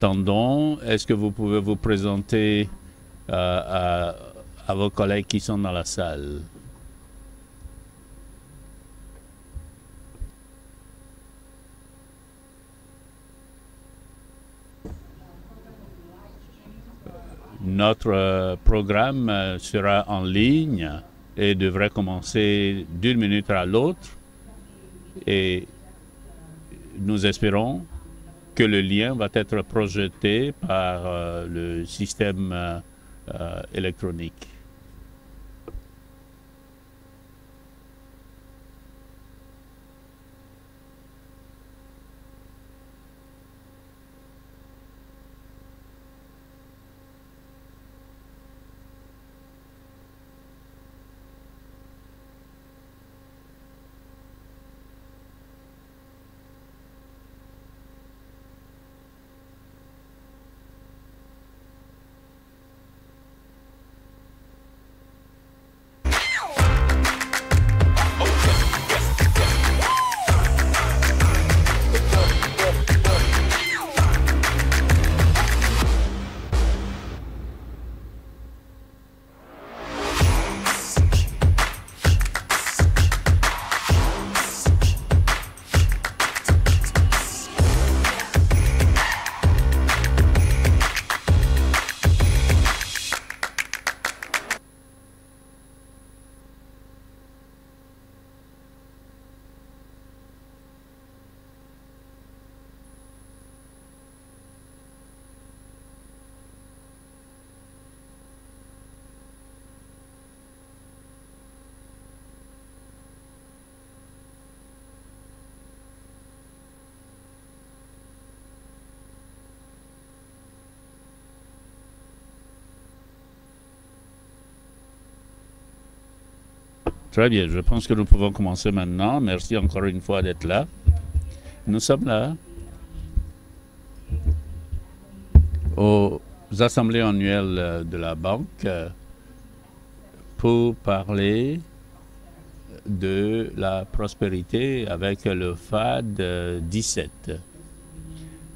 attendons. Est-ce que vous pouvez vous présenter à vos collègues qui sont dans la salle? Notre programme sera en ligne et devrait commencer d'une minute à l'autre. Et nous espérons que le lien va être projeté par le système électronique. Très bien, je pense que nous pouvons commencer maintenant. Merci encore une fois d'être là. Nous sommes là aux assemblées annuelles de la banque pour parler de la prospérité avec le FAD 17.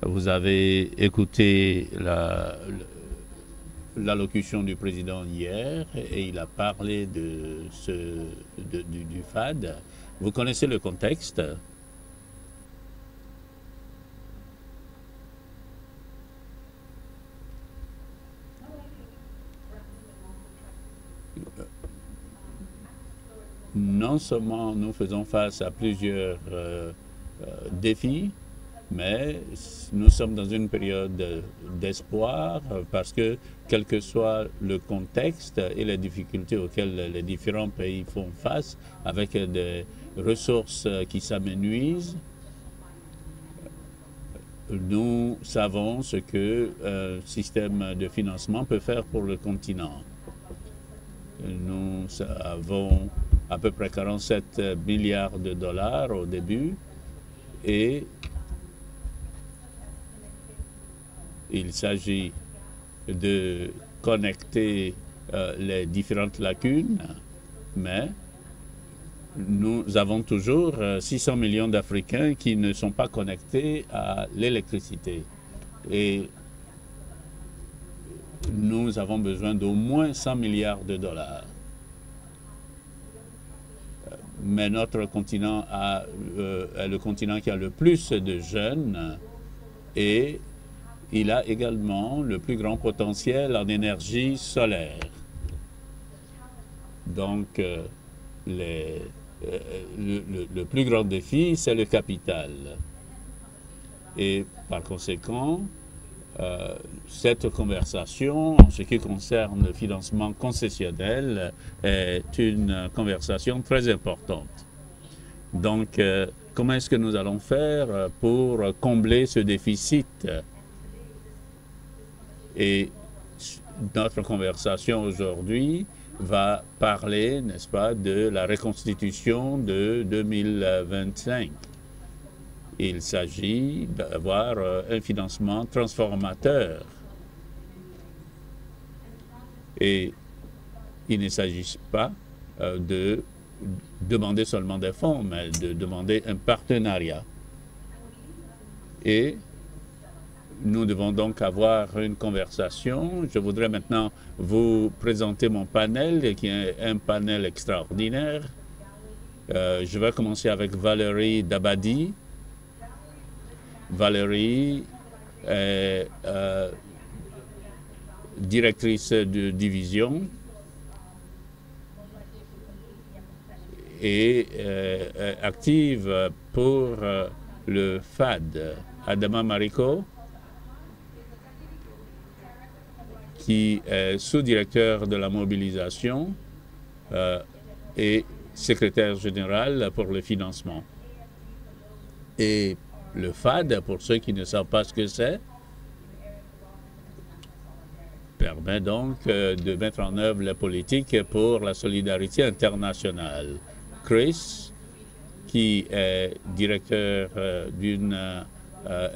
Vous avez écouté l'allocution du président hier et il a parlé du FAD. Vous connaissez le contexte? Non seulement nous faisons face à plusieurs défis, mais nous sommes dans une période d'espoir parce que, quel que soit le contexte et les difficultés auxquelles les différents pays font face, avec des ressources qui s'amenuisent, nous savons ce que un système de financement peut faire pour le continent. Nous avons à peu près 47 milliards de dollars au début et il s'agit de connecter les différentes lacunes, mais nous avons toujours 600 millions d'Africains qui ne sont pas connectés à l'électricité. Et nous avons besoin d'au moins 100 milliards de dollars. Mais notre continent est le continent qui a le plus de jeunes et il a également le plus grand potentiel en énergie solaire. Donc, le plus grand défi, c'est le capital. Et par conséquent, cette conversation, en ce qui concerne le financement concessionnel, est une conversation très importante. Donc, comment est-ce que nous allons faire pour combler ce déficit? Et notre conversation aujourd'hui va parler, n'est-ce pas, de la reconstitution de 2025. Il s'agit d'avoir un financement transformateur. Et il ne s'agit pas de demander seulement des fonds, mais de demander un partenariat. Et Nous devons donc avoir une conversation. Je voudrais maintenant vous présenter mon panel, qui est un panel extraordinaire. Je vais commencer avec Valérie Dabadi. Valérie est directrice de division et active pour le FAD. Adama Mariko, qui est sous-directeur de la mobilisation et secrétaire général pour le financement. Et le FAD, pour ceux qui ne savent pas ce que c'est, permet donc de mettre en œuvre la politique pour la solidarité internationale. Chris, qui est directeur d'une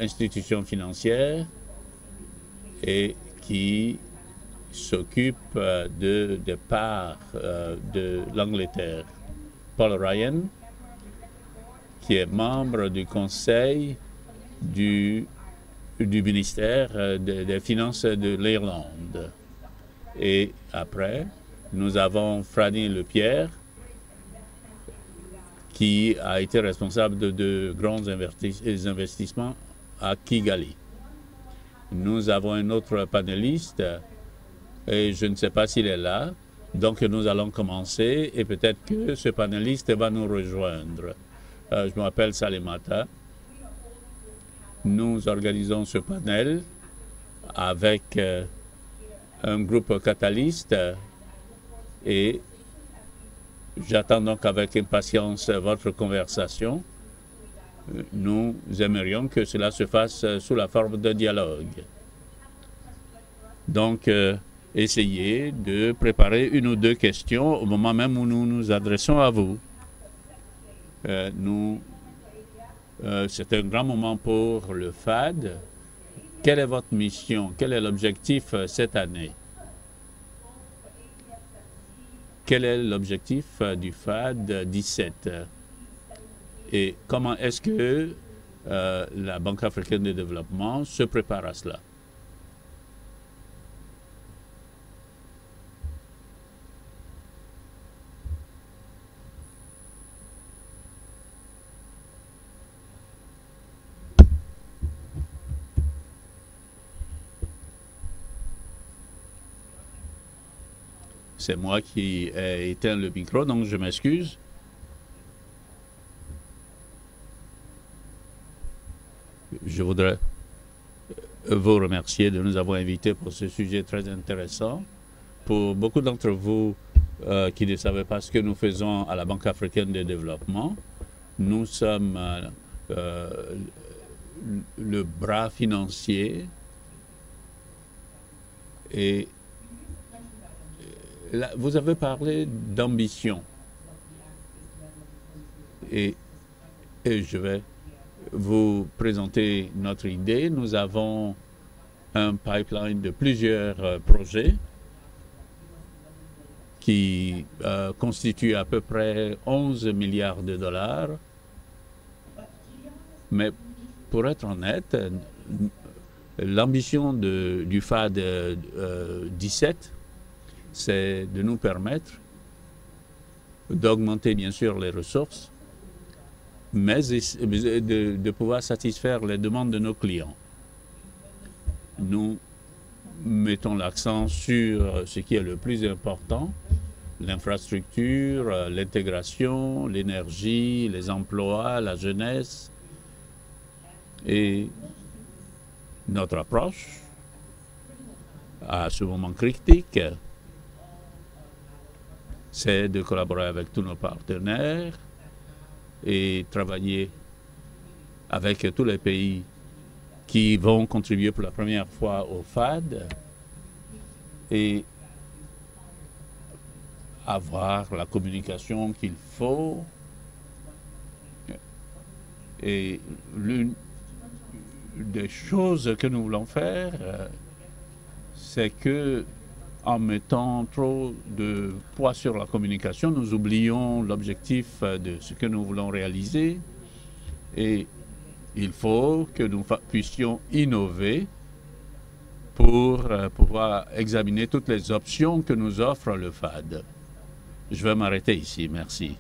institution financière et qui s'occupe des parts de l'Angleterre. Paul Ryan, qui est membre du conseil du ministère des Finances de l'Irlande. Et après, nous avons Franny Lepierre, qui a été responsable de grands investissements à Kigali. Nous avons un autre panéliste, et je ne sais pas s'il est là, donc nous allons commencer, et peut-être que ce panéliste va nous rejoindre. Je m'appelle Salimata. Nous organisons ce panel avec un groupe catalyste et j'attends donc avec impatience votre conversation. Nous aimerions que cela se fasse sous la forme de dialogue. Donc, essayez de préparer une ou deux questions au moment même où nous nous adressons à vous. C'est un grand moment pour le FAD. Quelle est votre mission? Quel est l'objectif cette année? Quel est l'objectif du FAD 17? Et comment est-ce que la Banque africaine de développement se prépare à cela? C'est moi qui ai éteint le micro, donc je m'excuse. Je voudrais vous remercier de nous avoir invités pour ce sujet très intéressant. Pour beaucoup d'entre vous qui ne savaient pas ce que nous faisons à la Banque africaine de développement, nous sommes le bras financier et là, vous avez parlé d'ambition et je vais vous présenter notre idée. Nous avons un pipeline de plusieurs projets qui constituent à peu près 11 milliards de dollars. Mais pour être honnête, l'ambition du FAD 17, c'est de nous permettre d'augmenter bien sûr les ressources, mais de pouvoir satisfaire les demandes de nos clients. Nous mettons l'accent sur ce qui est le plus important, l'infrastructure, l'intégration, l'énergie, les emplois, la jeunesse. Et notre approche à ce moment critique, c'est de collaborer avec tous nos partenaires et travailler avec tous les pays qui vont contribuer pour la première fois au FAD et avoir la communication qu'il faut. Et l'une des choses que nous voulons faire, c'est que en mettant trop de poids sur la communication, nous oublions l'objectif de ce que nous voulons réaliser. Et il faut que nous puissions innover pour pouvoir examiner toutes les options que nous offre le FAD. Je vais m'arrêter ici. Merci.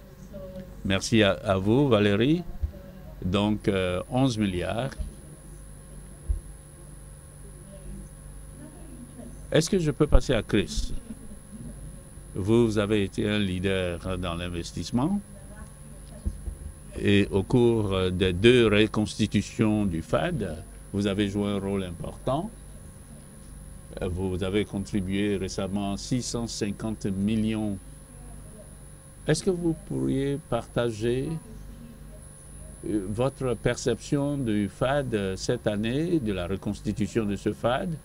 Merci à vous, Valérie. Donc, 11 milliards. Est-ce que je peux passer à Chris? Vous avez été un leader dans l'investissement et au cours des 2 reconstitutions du FAD, vous avez joué un rôle important. Vous avez contribué récemment 650 millions. Est-ce que vous pourriez partager votre perception du FAD cette année, de la reconstitution de ce FAD?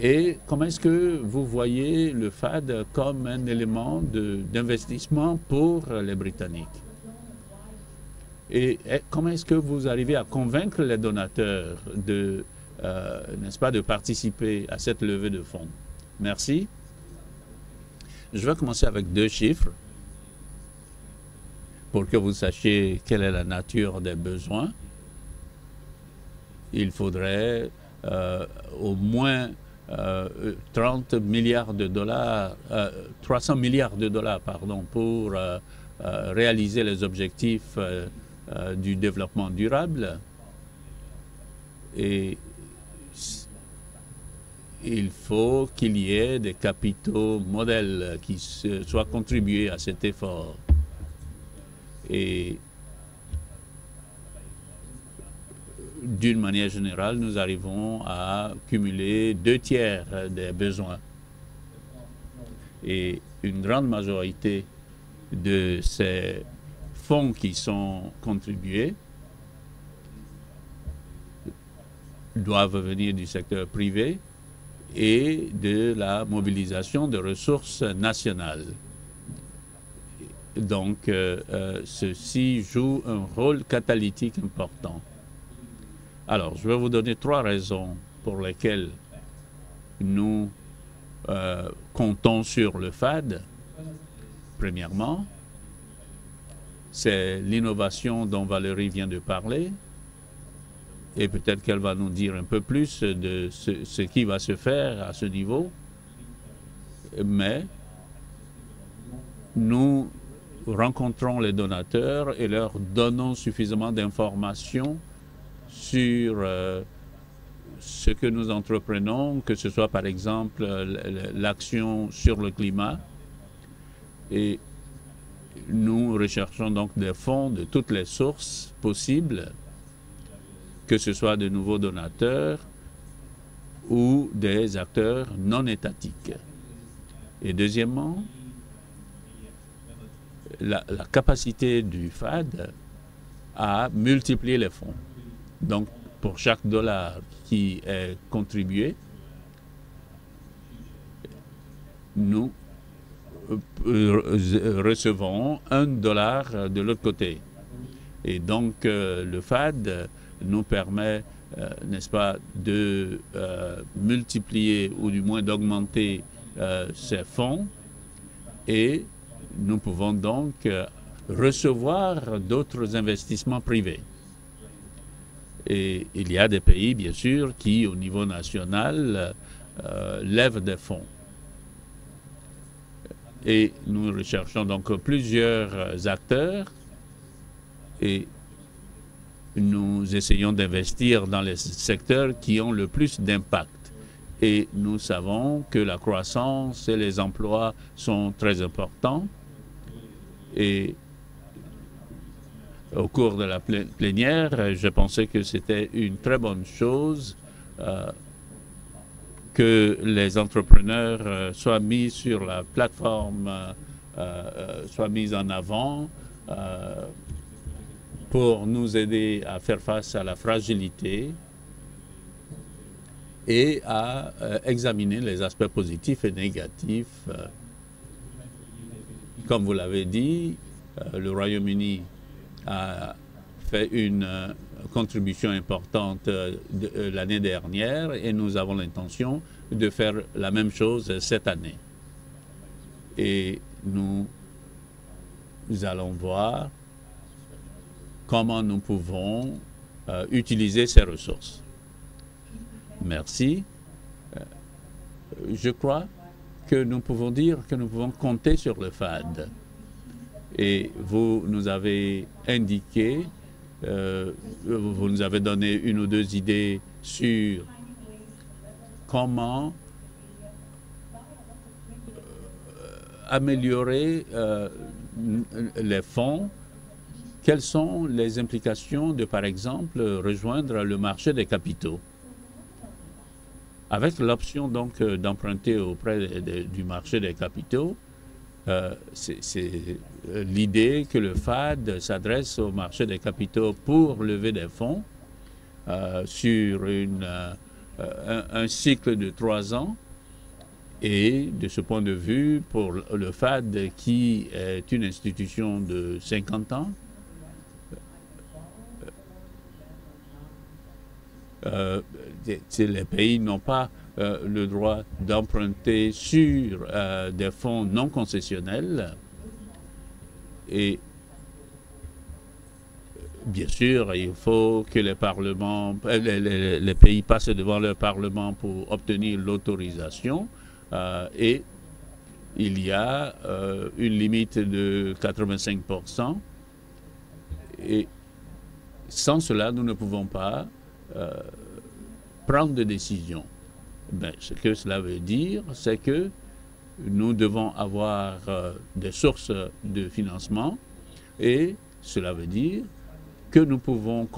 Et comment est-ce que vous voyez le FAD comme un élément d'investissement pour les Britanniques? Et comment est-ce que vous arrivez à convaincre les donateurs de, n'est-ce pas, de participer à cette levée de fonds? Merci. Je vais commencer avec 2 chiffres pour que vous sachiez quelle est la nature des besoins. Il faudrait au moins 30 milliards de dollars, 300 milliards de dollars, pardon, pour réaliser les objectifs du développement durable. Et il faut qu'il y ait des capitaux modèles qui soient contribués à cet effort. Et d'une manière générale, nous arrivons à cumuler 2/3 des besoins. Et une grande majorité de ces fonds qui sont contribués doivent venir du secteur privé et de la mobilisation de ressources nationales. Donc, ceci joue un rôle catalytique important. Alors, je vais vous donner 3 raisons pour lesquelles nous comptons sur le FAD. Premièrement, c'est l'innovation dont Valérie vient de parler. Et peut-être qu'elle va nous dire un peu plus de ce qui va se faire à ce niveau. Mais nous rencontrons les donateurs et leur donnons suffisamment d'informations sur ce que nous entreprenons, que ce soit par exemple l'action sur le climat. Et nous recherchons donc des fonds de toutes les sources possibles, que ce soit de nouveaux donateurs ou des acteurs non étatiques. Et deuxièmement, la capacité du FAD à multiplier les fonds. Donc, pour chaque dollar qui est contribué, nous recevons $1 de l'autre côté. Et donc, le FAD nous permet, n'est-ce pas, de multiplier ou du moins d'augmenter ces fonds et nous pouvons donc recevoir d'autres investissements privés. Et il y a des pays, bien sûr, qui, au niveau national, lèvent des fonds. Et nous recherchons donc plusieurs acteurs et nous essayons d'investir dans les secteurs qui ont le plus d'impact. Et nous savons que la croissance et les emplois sont très importants. Et au cours de la plénière, je pensais que c'était une très bonne chose que les entrepreneurs soient mis sur la plateforme, soient mis en avant pour nous aider à faire face à la fragilité et à examiner les aspects positifs et négatifs. Comme vous l'avez dit, le Royaume-Uni a fait une contribution importante l'année dernière et nous avons l'intention de faire la même chose cette année. Et nous allons voir comment nous pouvons utiliser ces ressources. Merci. Je crois que nous pouvons dire que nous pouvons compter sur le FAD. Et vous nous avez indiqué, vous nous avez donné une ou deux idées sur comment améliorer les fonds. Quelles sont les implications de, par exemple, rejoindre le marché des capitaux? Avec l'option donc d'emprunter auprès du marché des capitaux, c'est l'idée que le FAD s'adresse au marché des capitaux pour lever des fonds sur un cycle de 3 ans. Et de ce point de vue, pour le FAD, qui est une institution de 50 ans, les pays n'ont pas le droit d'emprunter sur des fonds non concessionnels. Et bien sûr, il faut que les parlements, les pays passent devant leur parlement pour obtenir l'autorisation. Et il y a une limite de 85%. Et sans cela, nous ne pouvons pas prendre de décision. Ben, ce que cela veut dire, c'est que nous devons avoir des sources de financement et cela veut dire que nous pouvons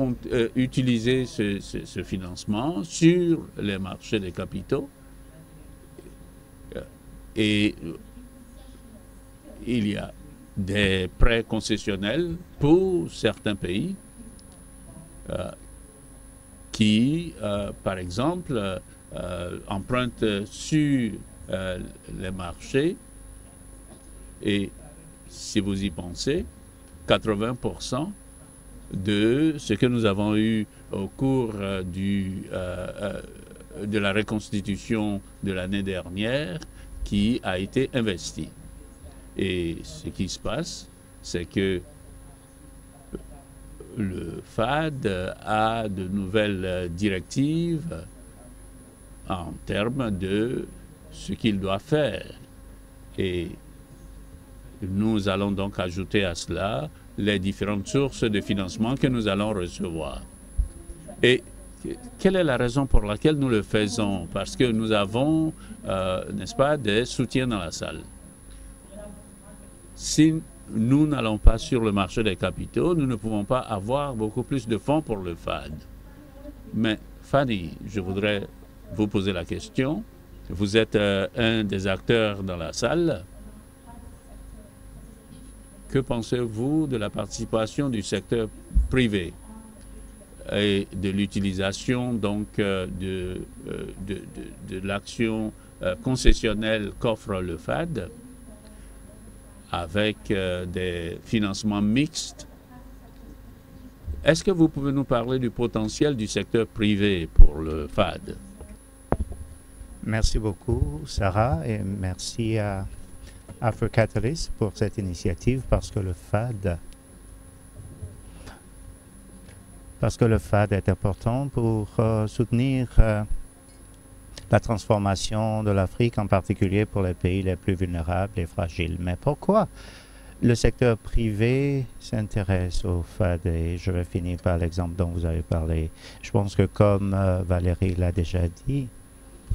utiliser ce financement sur les marchés des capitaux et il y a des prêts concessionnels pour certains pays qui, par exemple, empruntent sur les marchés et si vous y pensez, 80% de ce que nous avons eu au cours de la reconstitution de l'année dernière qui a été investi. Et ce qui se passe, c'est que le FAD a de nouvelles directives en termes de ce qu'il doit faire. Et nous allons donc ajouter à cela les différentes sources de financement que nous allons recevoir. Et quelle est la raison pour laquelle nous le faisons? Parce que nous avons, n'est-ce pas, des soutiens dans la salle. Si nous n'allons pas sur le marché des capitaux, nous ne pouvons pas avoir beaucoup plus de fonds pour le FAD. Mais Fanny, je voudrais vous poser la question. Vous êtes un des acteurs dans la salle. Que pensez-vous de la participation du secteur privé et de l'utilisation donc de l'action concessionnelle qu'offre le FAD avec des financements mixtes? Est-ce que vous pouvez nous parler du potentiel du secteur privé pour le FAD? Merci beaucoup, Sarah, et merci à AfroCatalyst pour cette initiative parce que le FAD est important pour soutenir la transformation de l'Afrique, en particulier pour les pays les plus vulnérables et fragiles. Mais pourquoi le secteur privé s'intéresse au FAD? Et je vais finir par l'exemple dont vous avez parlé. Je pense que comme Valérie l'a déjà dit,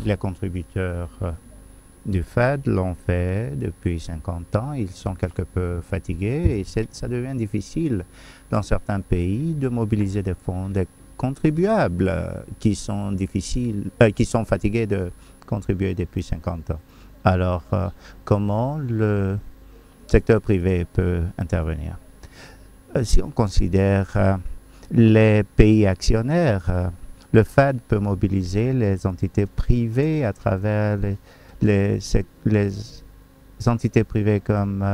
les contributeurs du FAD l'ont fait depuis 50 ans. Ils sont quelque peu fatigués et ça devient difficile dans certains pays de mobiliser des fonds des contribuables qui sont fatigués de contribuer depuis 50 ans. Alors, comment le secteur privé peut intervenir? Si on considère les pays actionnaires, le FAD peut mobiliser les entités privées à travers les entités privées comme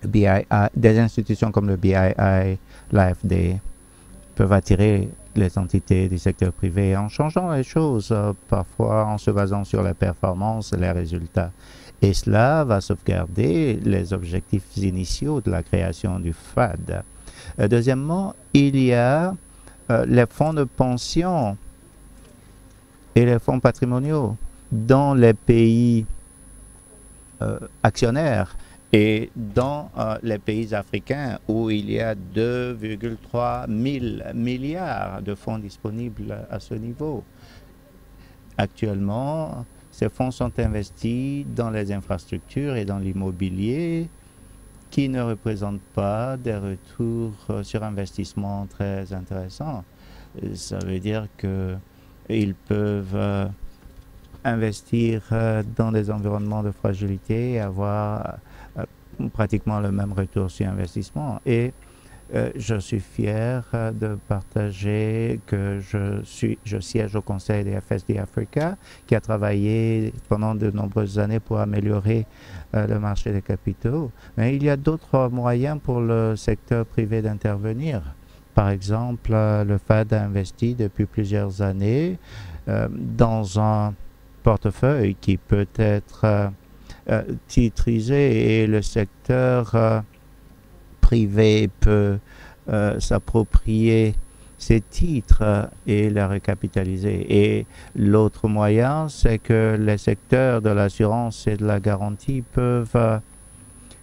BII, des institutions comme le BII, l'AFD peuvent attirer les entités du secteur privé en changeant les choses, parfois en se basant sur les performances et les résultats. Et cela va sauvegarder les objectifs initiaux de la création du FAD. Deuxièmement, il y a les fonds de pension et les fonds patrimoniaux dans les pays actionnaires et dans les pays africains où il y a 2,3 000 milliards de fonds disponibles à ce niveau. Actuellement, ces fonds sont investis dans les infrastructures et dans l'immobilier qui ne représentent pas des retours sur investissement très intéressants. Ça veut dire qu'ils peuvent investir dans des environnements de fragilité et avoir pratiquement le même retour sur investissement. Et je suis fier de partager que je siège au conseil des FSD Africa, qui a travaillé pendant de nombreuses années pour améliorer le marché des capitaux. Mais il y a d'autres moyens pour le secteur privé d'intervenir. Par exemple, le FAD a investi depuis plusieurs années dans un portefeuille qui peut être titrisé et le secteur privé peut s'approprier ces titres et les recapitaliser. Et l'autre moyen, c'est que les secteurs de l'assurance et de la garantie peuvent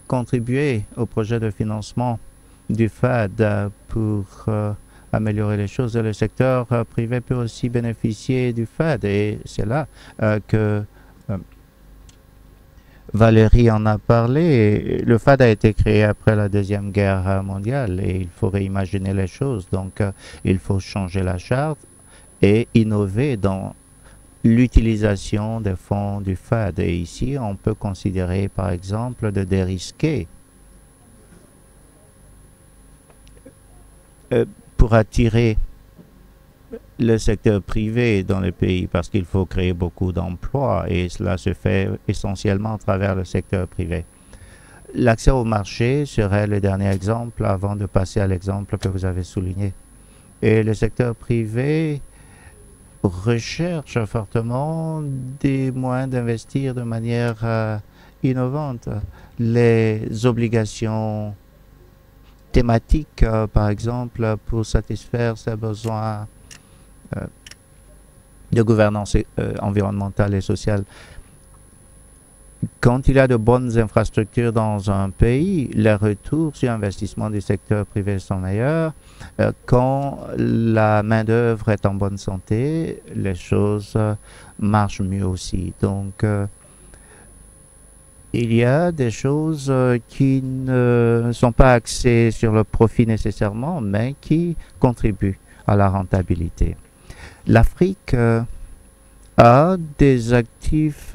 contribuer au projet de financement du FAD pour améliorer les choses. Et le secteur privé peut aussi bénéficier du FAD. Et c'est là que Valérie en a parlé. Le FAD a été créé après la Deuxième Guerre mondiale et il faut réimaginer les choses. Donc, il faut changer la charte et innover dans l'utilisation des fonds du FAD. Et ici, on peut considérer, par exemple, de dérisquer pour attirer le secteur privé dans le pays parce qu'il faut créer beaucoup d'emplois et cela se fait essentiellement à travers le secteur privé. L'accès au marché serait le dernier exemple avant de passer à l'exemple que vous avez souligné. Et le secteur privé recherche fortement des moyens d'investir de manière innovante. Les obligations thématiques, par exemple, pour satisfaire ses besoins de gouvernance environnementale et sociale. Quand il y a de bonnes infrastructures dans un pays, les retours sur investissement du secteur privé sont meilleurs. Quand la main-d'œuvre est en bonne santé, les choses marchent mieux aussi. Donc, il y a des choses qui ne sont pas axées sur le profit nécessairement, mais qui contribuent à la rentabilité. L'Afrique a des actifs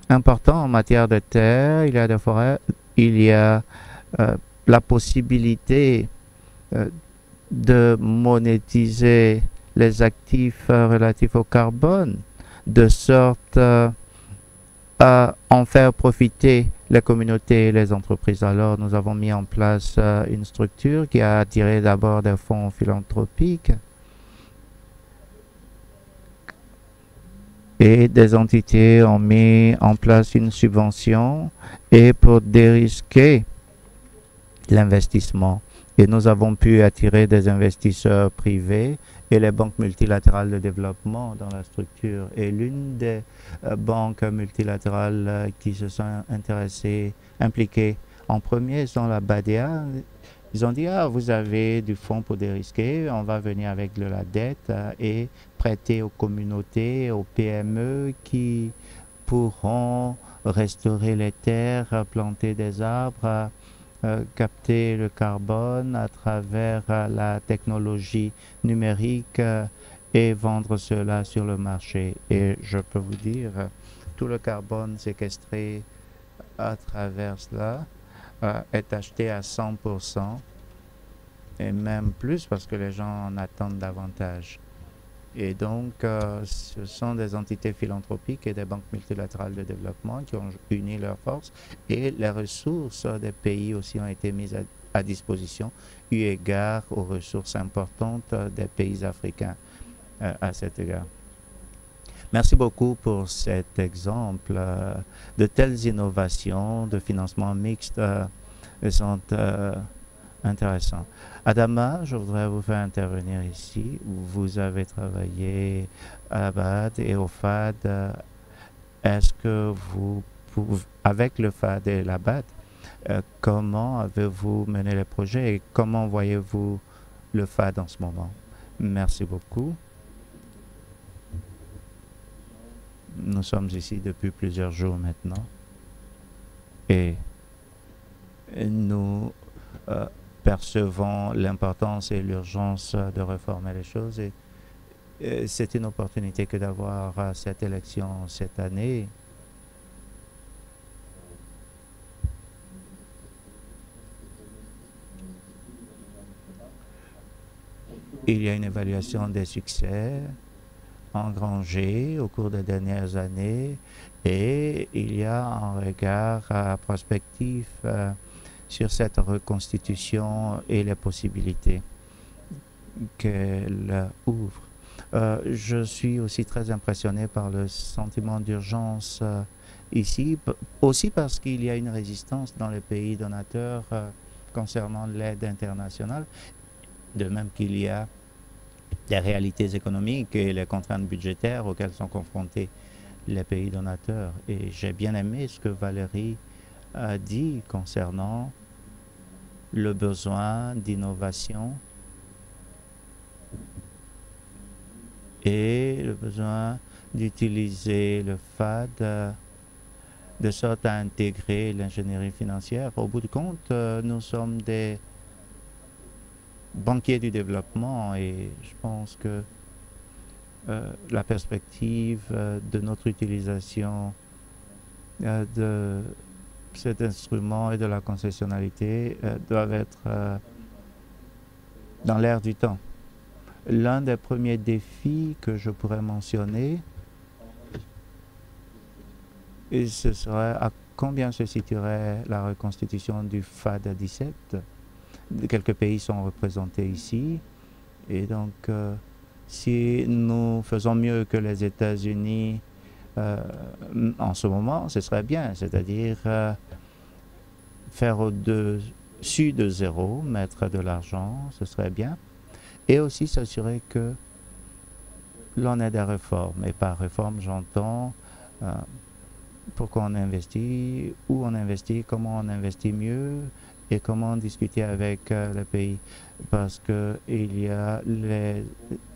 importants en matière de terre, il y a des forêts, il y a la possibilité de monétiser les actifs relatifs au carbone, de sorte à en faire profiter les communautés et les entreprises. Alors, nous avons mis en place une structure qui a attiré d'abord des fonds philanthropiques et des entités ont mis en place une subvention et pour dérisquer l'investissement. Et nous avons pu attirer des investisseurs privés et les banques multilatérales de développement dans la structure. Et l'une des banques multilatérales qui se sont impliquées en premier sont la BADEA. Ils ont dit, vous avez du fonds pour dérisquer, on va venir avec de la dette et prêter aux communautés, aux PME qui pourront restaurer les terres, planter des arbres, capter le carbone à travers la technologie numérique et vendre cela sur le marché. Et je peux vous dire, tout le carbone séquestré à travers cela est acheté à 100% et même plus parce que les gens en attendent davantage. Et donc, ce sont des entités philanthropiques et des banques multilatérales de développement qui ont uni leurs forces et les ressources des pays aussi ont été mises à disposition eu égard aux ressources importantes des pays africains à cet égard. Merci beaucoup pour cet exemple. De telles innovations de financement mixte sont Intéressant. Adama, je voudrais vous faire intervenir ici. Vous avez travaillé à la BAD et au FAD. Est-ce que vous pouvez, avec le FAD et la BAD, comment avez-vous mené les projets et comment voyez-vous le FAD en ce moment? Merci beaucoup. Nous sommes ici depuis plusieurs jours maintenant et nous euh, percevons l'importance et l'urgence de réformer les choses et c'est une opportunité que d'avoir cette élection cette année. Il y a une évaluation des succès engrangés au cours des dernières années et il y a un regard prospectif sur cette reconstitution et les possibilités qu'elle ouvre. Je suis aussi très impressionné par le sentiment d'urgence ici, aussi parce qu'il y a une résistance dans les pays donateurs concernant l'aide internationale, de même qu'il y a des réalités économiques et les contraintes budgétaires auxquelles sont confrontés les pays donateurs. Et j'ai bien aimé ce que Valérie a dit concernant le besoin d'innovation et le besoin d'utiliser le FAD de sorte à intégrer l'ingénierie financière. Au bout du compte, nous sommes des banquiers du développement et je pense que la perspective de notre utilisation de cet instrument et de la concessionnalité doivent être dans l'air du temps. L'un des premiers défis que je pourrais mentionner, et ce serait à combien se situerait la reconstitution du FAD 17. Quelques pays sont représentés ici. Et donc, si nous faisons mieux que les États-Unis en ce moment, ce serait bien. C'est-à-dire faire au-dessus de zéro, mettre de l'argent, ce serait bien. Et aussi s'assurer que l'on ait des réformes. Et par réforme, j'entends pourquoi on investit, où on investit, comment on investit mieux et comment discuter avec le pays. Parce qu'il y a les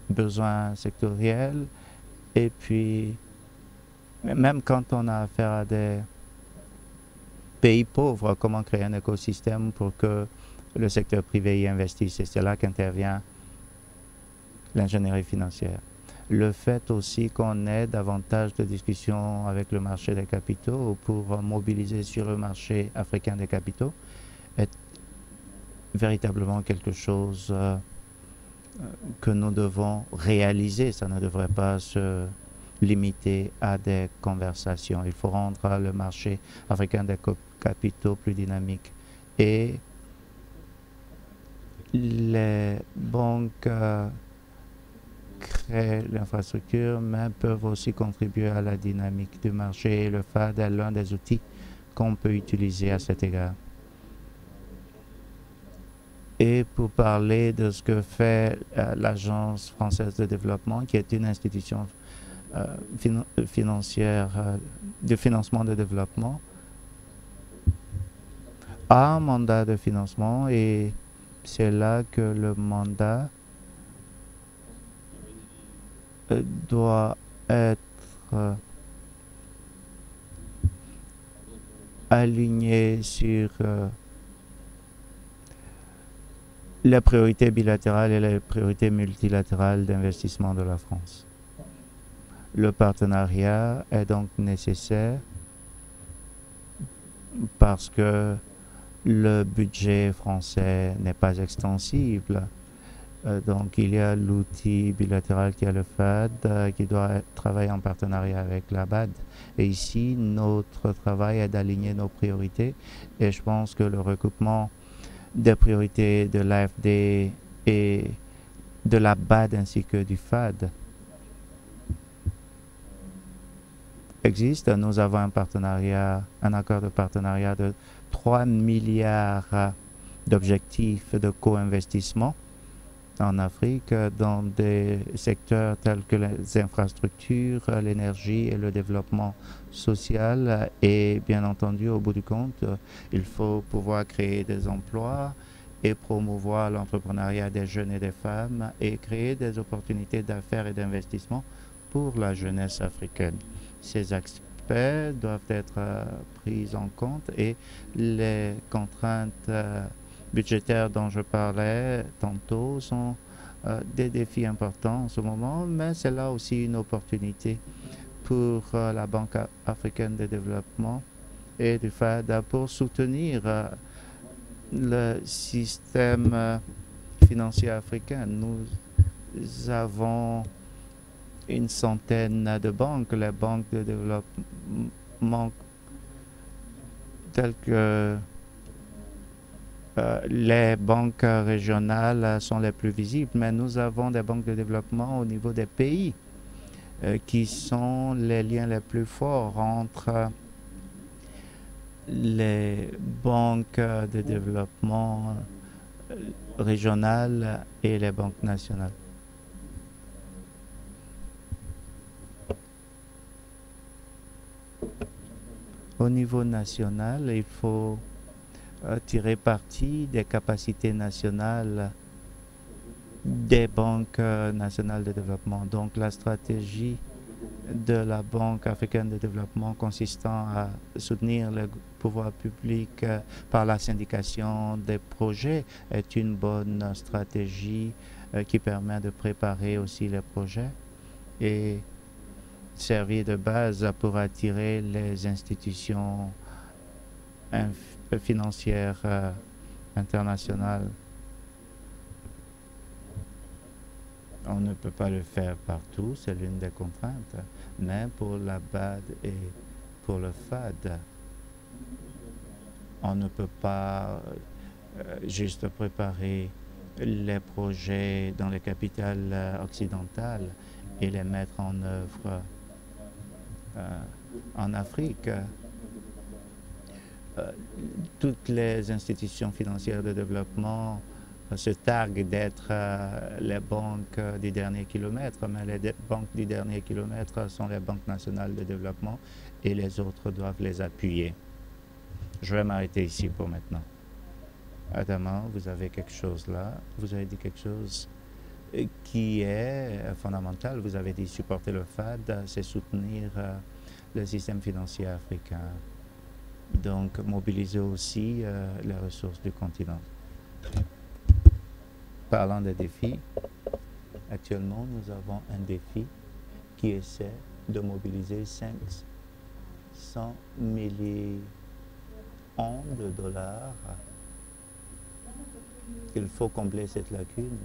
besoins sectoriels et puis même quand on a affaire à des pays pauvres, comment créer un écosystème pour que le secteur privé y investisse. Et c'est là qu'intervient l'ingénierie financière. Le fait aussi qu'on ait davantage de discussions avec le marché des capitaux pour mobiliser sur le marché africain des capitaux est véritablement quelque chose que nous devons réaliser. Ça ne devrait pas se limiter à des conversations. Il faut rendre le marché africain des capitaux plus dynamique. Et les banques créent l'infrastructure, mais peuvent aussi contribuer à la dynamique du marché. Et le FAD est l'un des outils qu'on peut utiliser à cet égard. Et pour parler de ce que fait l'Agence française de développement, qui est une institution financière de financement de développement, a un mandat de financement et c'est là que le mandat doit être aligné sur les priorités bilatérales et les priorités multilatérales d'investissement de la France. Le partenariat est donc nécessaire parce que le budget français n'est pas extensible. Donc il y a l'outil bilatéral qui est le FAD qui doit travailler en partenariat avec la BAD. Et ici, notre travail est d'aligner nos priorités. Et je pense que le recoupement des priorités de l'AFD et de la BAD ainsi que du FAD existe. Nous avons un accord de partenariat de 3 milliards d'objectifs de co-investissement en Afrique dans des secteurs tels que les infrastructures, l'énergie et le développement social. Et bien entendu, au bout du compte, il faut pouvoir créer des emplois et promouvoir l'entrepreneuriat des jeunes et des femmes et créer des opportunités d'affaires et d'investissement pour la jeunesse africaine. Ces aspects doivent être pris en compte et les contraintes budgétaires dont je parlais tantôt sont des défis importants en ce moment, mais c'est là aussi une opportunité pour la Banque africaine de développement et du FAD pour soutenir le système financier africain. Nous avons une centaine de banques, les banques de développement telles que les banques régionales sont les plus visibles, mais nous avons des banques de développement au niveau des pays qui sont les liens les plus forts entre les banques de développement régionales et les banques nationales. Au niveau national, il faut tirer parti des capacités nationales des banques nationales de développement. Donc la stratégie de la Banque africaine de développement consistant à soutenir le pouvoir public par la syndication des projets est une bonne stratégie qui permet de préparer aussi les projets et servir de base pour attirer les institutions financières internationales. On ne peut pas le faire partout, c'est l'une des contraintes, mais pour la BAD et pour le FAD, on ne peut pas juste préparer les projets dans les capitales occidentales et les mettre en œuvre en Afrique. Toutes les institutions financières de développement se targuent d'être les banques du dernier kilomètre, mais les banques du dernier kilomètre sont les banques nationales de développement et les autres doivent les appuyer. Je vais m'arrêter ici pour maintenant. Adama, vous avez quelque chose là, vous avez dit quelque chose qui est fondamental. Vous avez dit supporter le FAD, c'est soutenir le système financier africain. Donc mobiliser aussi les ressources du continent. Parlant des défis, actuellement nous avons un défi qui essaie de mobiliser 500 millions de dollars. Il faut combler cette lacune.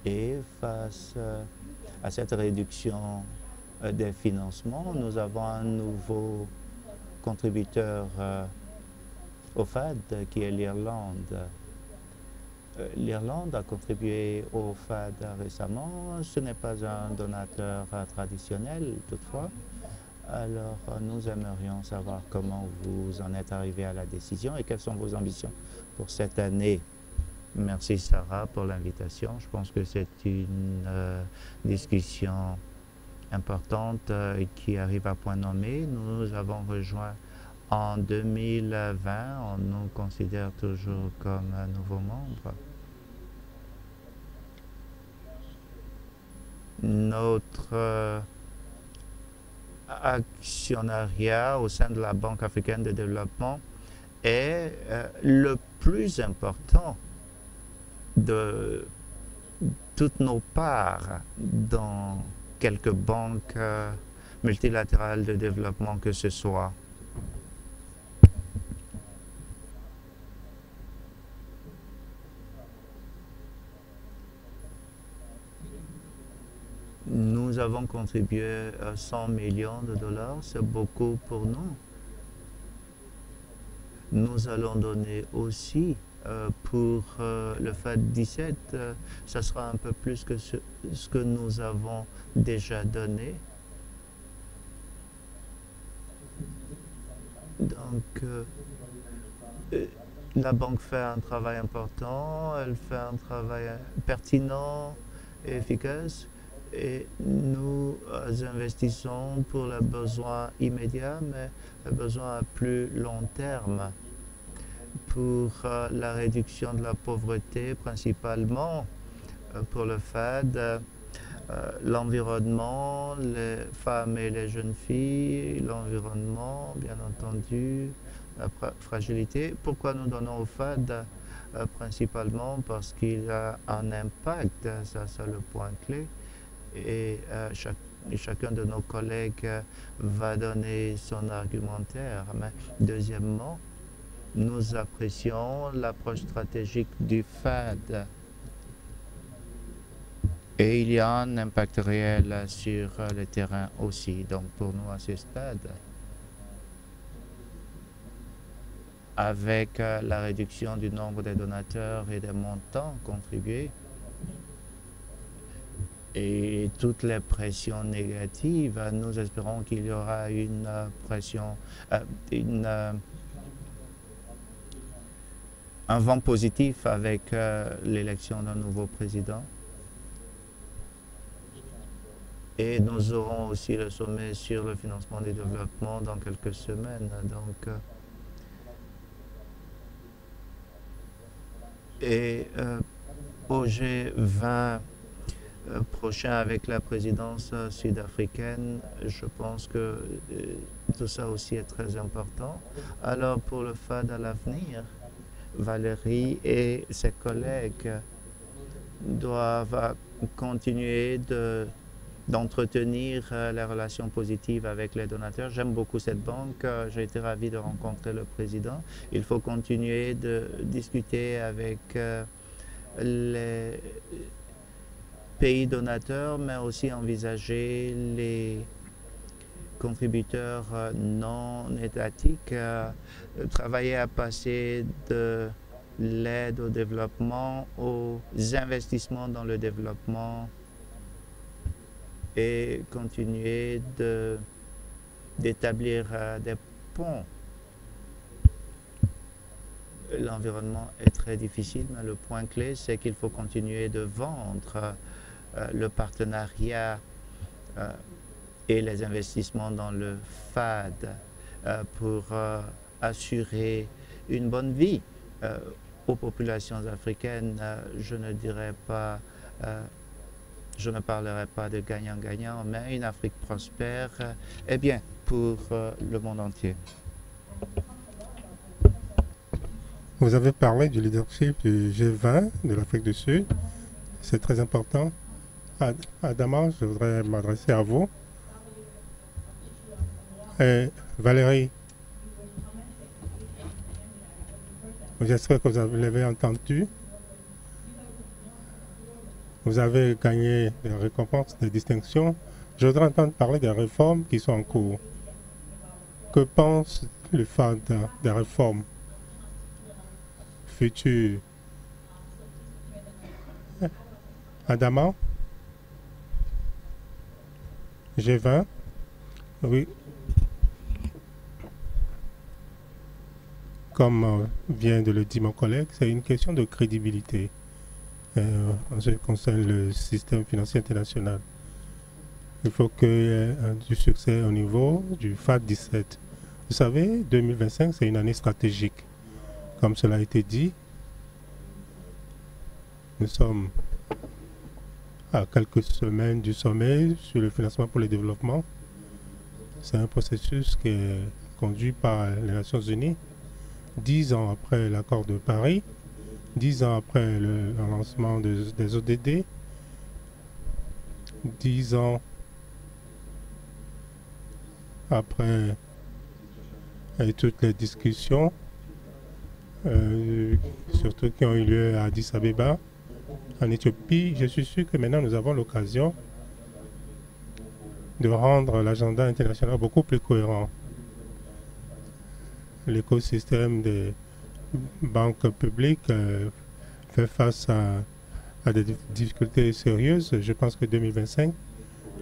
Et face à cette réduction des financements, nous avons un nouveau contributeur au FAD qui est l'Irlande. L'Irlande a contribué au FAD récemment. Ce n'est pas un donateur traditionnel toutefois. Alors nous aimerions savoir comment vous en êtes arrivé à la décision et quelles sont vos ambitions pour cette année. Merci Sarah pour l'invitation. Je pense que c'est une discussion importante qui arrive à point nommé. Nous avons rejoint en 2020. On nous considère toujours comme un nouveau membre. Notre actionnariat au sein de la Banque africaine de développement est le plus important de toutes nos parts dans quelques banques multilatérales de développement que ce soit. Nous avons contribué à 100 millions de dollars, c'est beaucoup pour nous. Nous allons donner aussi pour le FAD 17, ça sera un peu plus que ce que nous avons déjà donné. Donc, La banque fait un travail important, elle fait un travail pertinent et efficace. Et nous investissons pour les besoins immédiats, mais les besoins à plus long terme. Pour la réduction de la pauvreté, principalement pour le FAD, l'environnement, les femmes et les jeunes filles, l'environnement, bien entendu, la fragilité. Pourquoi nous donnons au FAD principalement? Parce qu'il a un impact, ça c'est le point clé. Et chacun de nos collègues va donner son argumentaire. Mais deuxièmement, nous apprécions l'approche stratégique du FAD. Et il y a un impact réel sur le terrain aussi. Donc pour nous à ce stade, avec la réduction du nombre de donateurs et des montants contribués, et toutes les pressions négatives, nous espérons qu'il y aura une pression, un vent positif avec l'élection d'un nouveau président. Et nous aurons aussi le sommet sur le financement du développement dans quelques semaines. Donc, au G20 prochain avec la présidence sud-africaine, je pense que tout ça aussi est très important. Alors pour le FAD à l'avenir, Valérie et ses collègues doivent continuer d'entretenir les relations positives avec les donateurs. J'aime beaucoup cette banque, j'ai été ravi de rencontrer le président. Il faut continuer de discuter avec les pays donateurs, mais aussi envisager les contributeurs non étatiques, travailler à passer de l'aide au développement aux investissements dans le développement et continuer d'établir des ponts. L'environnement est très difficile, mais le point clé, c'est qu'il faut continuer de vendre le partenariat et les investissements dans le FAD pour assurer une bonne vie aux populations africaines. Je ne parlerai pas de gagnant-gagnant, mais une Afrique prospère et bien pour le monde entier. Vous avez parlé du leadership du G20 de l'Afrique du Sud. C'est très important. Adama, je voudrais m'adresser à vous. Et Valérie, j'espère que vous l'avez entendu. Vous avez gagné des récompenses, des distinctions. Je voudrais entendre parler des réformes qui sont en cours. Que pense le FAD des réformes futures? Adama? G20? Oui. Comme vient de le dire mon collègue, c'est une question de crédibilité en ce qui concerne le système financier international. Il faut qu'il y ait du succès au niveau du FAD 17. Vous savez, 2025, c'est une année stratégique. Comme cela a été dit, nous sommes à quelques semaines du sommet sur le financement pour le développement. C'est un processus qui est conduit par les Nations Unies. 10 ans après l'accord de Paris, 10 ans après le lancement des ODD, 10 ans après toutes les discussions, surtout qui ont eu lieu à Addis Abeba, en Éthiopie, je suis sûr que maintenant nous avons l'occasion de rendre l'agenda international beaucoup plus cohérent. L'écosystème des banques publiques fait face à des difficultés sérieuses. Je pense que 2025,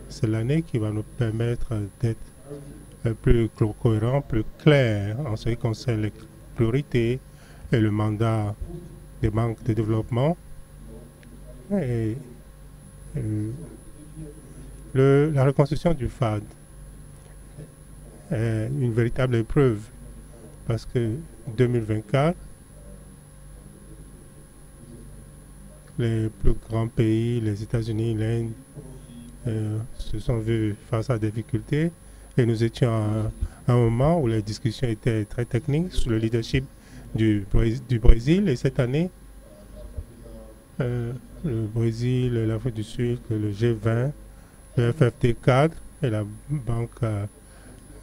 c'est l'année qui va nous permettre d'être plus cohérent, plus clair en ce qui concerne les priorités et le mandat des banques de développement. Et la reconstruction du FAD est une véritable épreuve parce que 2024, les plus grands pays, les États-Unis, l'Inde, se sont vus face à des difficultés et nous étions à un moment où les discussions étaient très techniques sous le leadership du Brésil. Et cette année, le Brésil, l'Afrique du Sud, le G20, le FFT4 et la Banque à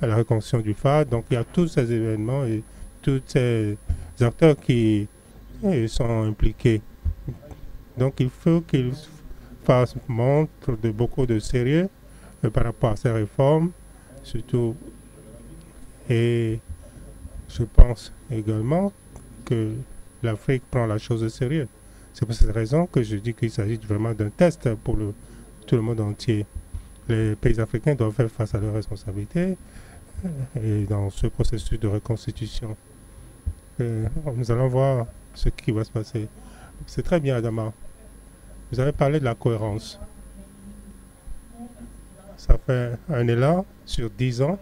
la reconstruction du FAD. Donc il y a tous ces événements et tous ces acteurs qui sont impliqués. Donc il faut qu'ils fassent montre de beaucoup de sérieux par rapport à ces réformes, surtout. Et je pense également que l'Afrique prend la chose au sérieux. C'est pour cette raison que je dis qu'il s'agit vraiment d'un test pour tout le monde entier. Les pays africains doivent faire face à leurs responsabilités et dans ce processus de reconstitution. Nous allons voir ce qui va se passer. C'est très bien, Adama. Vous avez parlé de la cohérence. Ça fait un élan sur 10 ans.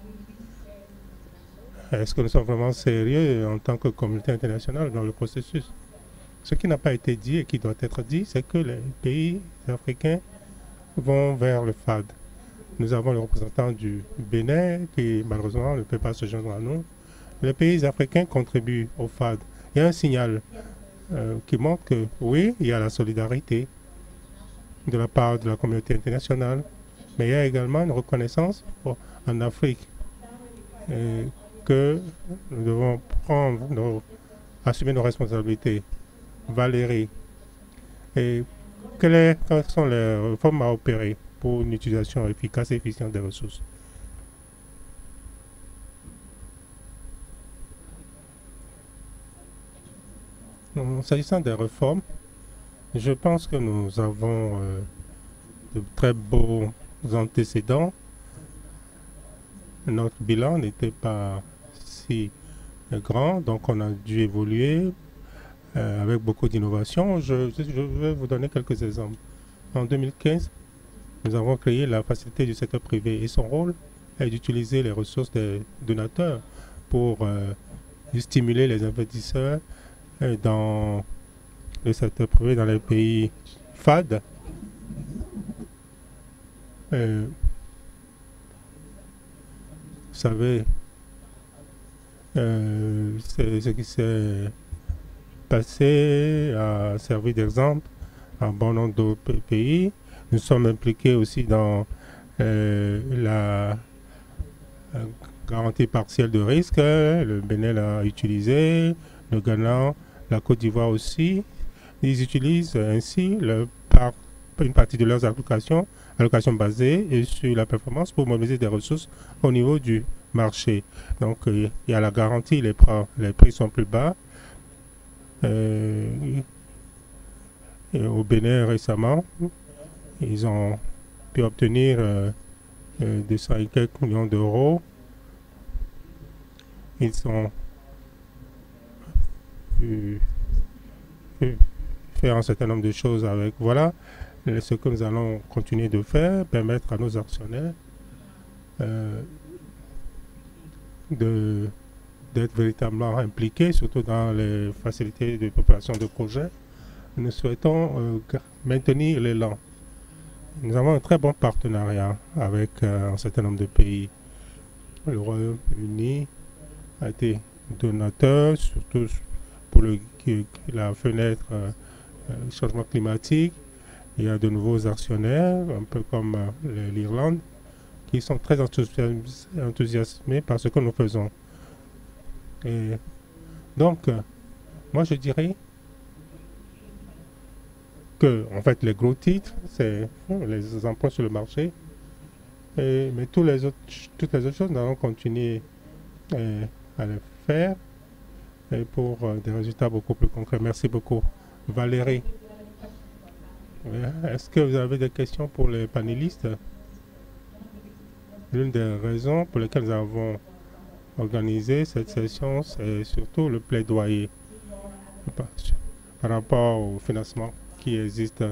Est-ce que nous sommes vraiment sérieux en tant que communauté internationale dans le processus? Ce qui n'a pas été dit et qui doit être dit, c'est que les pays africains vont vers le FAD. Nous avons le représentant du Bénin qui malheureusement ne peut pas se joindre à nous. Les pays africains contribuent au FAD. Il y a un signal qui montre que oui, il y a la solidarité de la part de la communauté internationale, mais il y a également une reconnaissance en Afrique que nous devons assumer nos responsabilités. Valérie, et quelles sont les réformes à opérer pour une utilisation efficace et efficiente des ressources? S'agissant des réformes, je pense que nous avons de très beaux antécédents. Notre bilan n'était pas si grand, donc on a dû évoluer avec beaucoup d'innovation. Je vais vous donner quelques exemples. En 2015, nous avons créé la facilité du secteur privé et son rôle est d'utiliser les ressources des donateurs pour stimuler les investisseurs dans le secteur privé dans les pays FAD. Vous savez, ce qui s'est passé a servi d'exemple à un bon nombre d'autres pays. Nous sommes impliqués aussi dans la garantie partielle de risque. Le Bénin l'a utilisé, le Ghana, la Côte d'Ivoire aussi. Ils utilisent ainsi une partie de leurs allocations basées sur la performance pour mobiliser des ressources au niveau du marché. Donc il y a la garantie, les prix sont plus bas. Et au Bénin récemment, ils ont pu obtenir 200 et quelques millions d'euros. Ils ont pu faire un certain nombre de choses avec. Voilà ce que nous allons continuer de faire, permettre à nos actionnaires d'être véritablement impliqués, surtout dans les facilités de population de projets. Nous souhaitons maintenir l'élan. Nous avons un très bon partenariat avec un certain nombre de pays. Le Royaume-Uni a été donateur, surtout pour la fenêtre changement climatique. Il y a de nouveaux actionnaires, un peu comme l'Irlande, qui sont très enthousiasmés par ce que nous faisons. Et donc, moi je dirais que, en fait, les gros titres, c'est les emprunts sur le marché. Mais toutes les autres choses, nous allons continuer à les faire et pour des résultats beaucoup plus concrets. Merci beaucoup. Valérie, est-ce que vous avez des questions pour les panélistes? L'une des raisons pour lesquelles nous avons organisé cette session, c'est surtout le plaidoyer. par rapport au financement qui existe.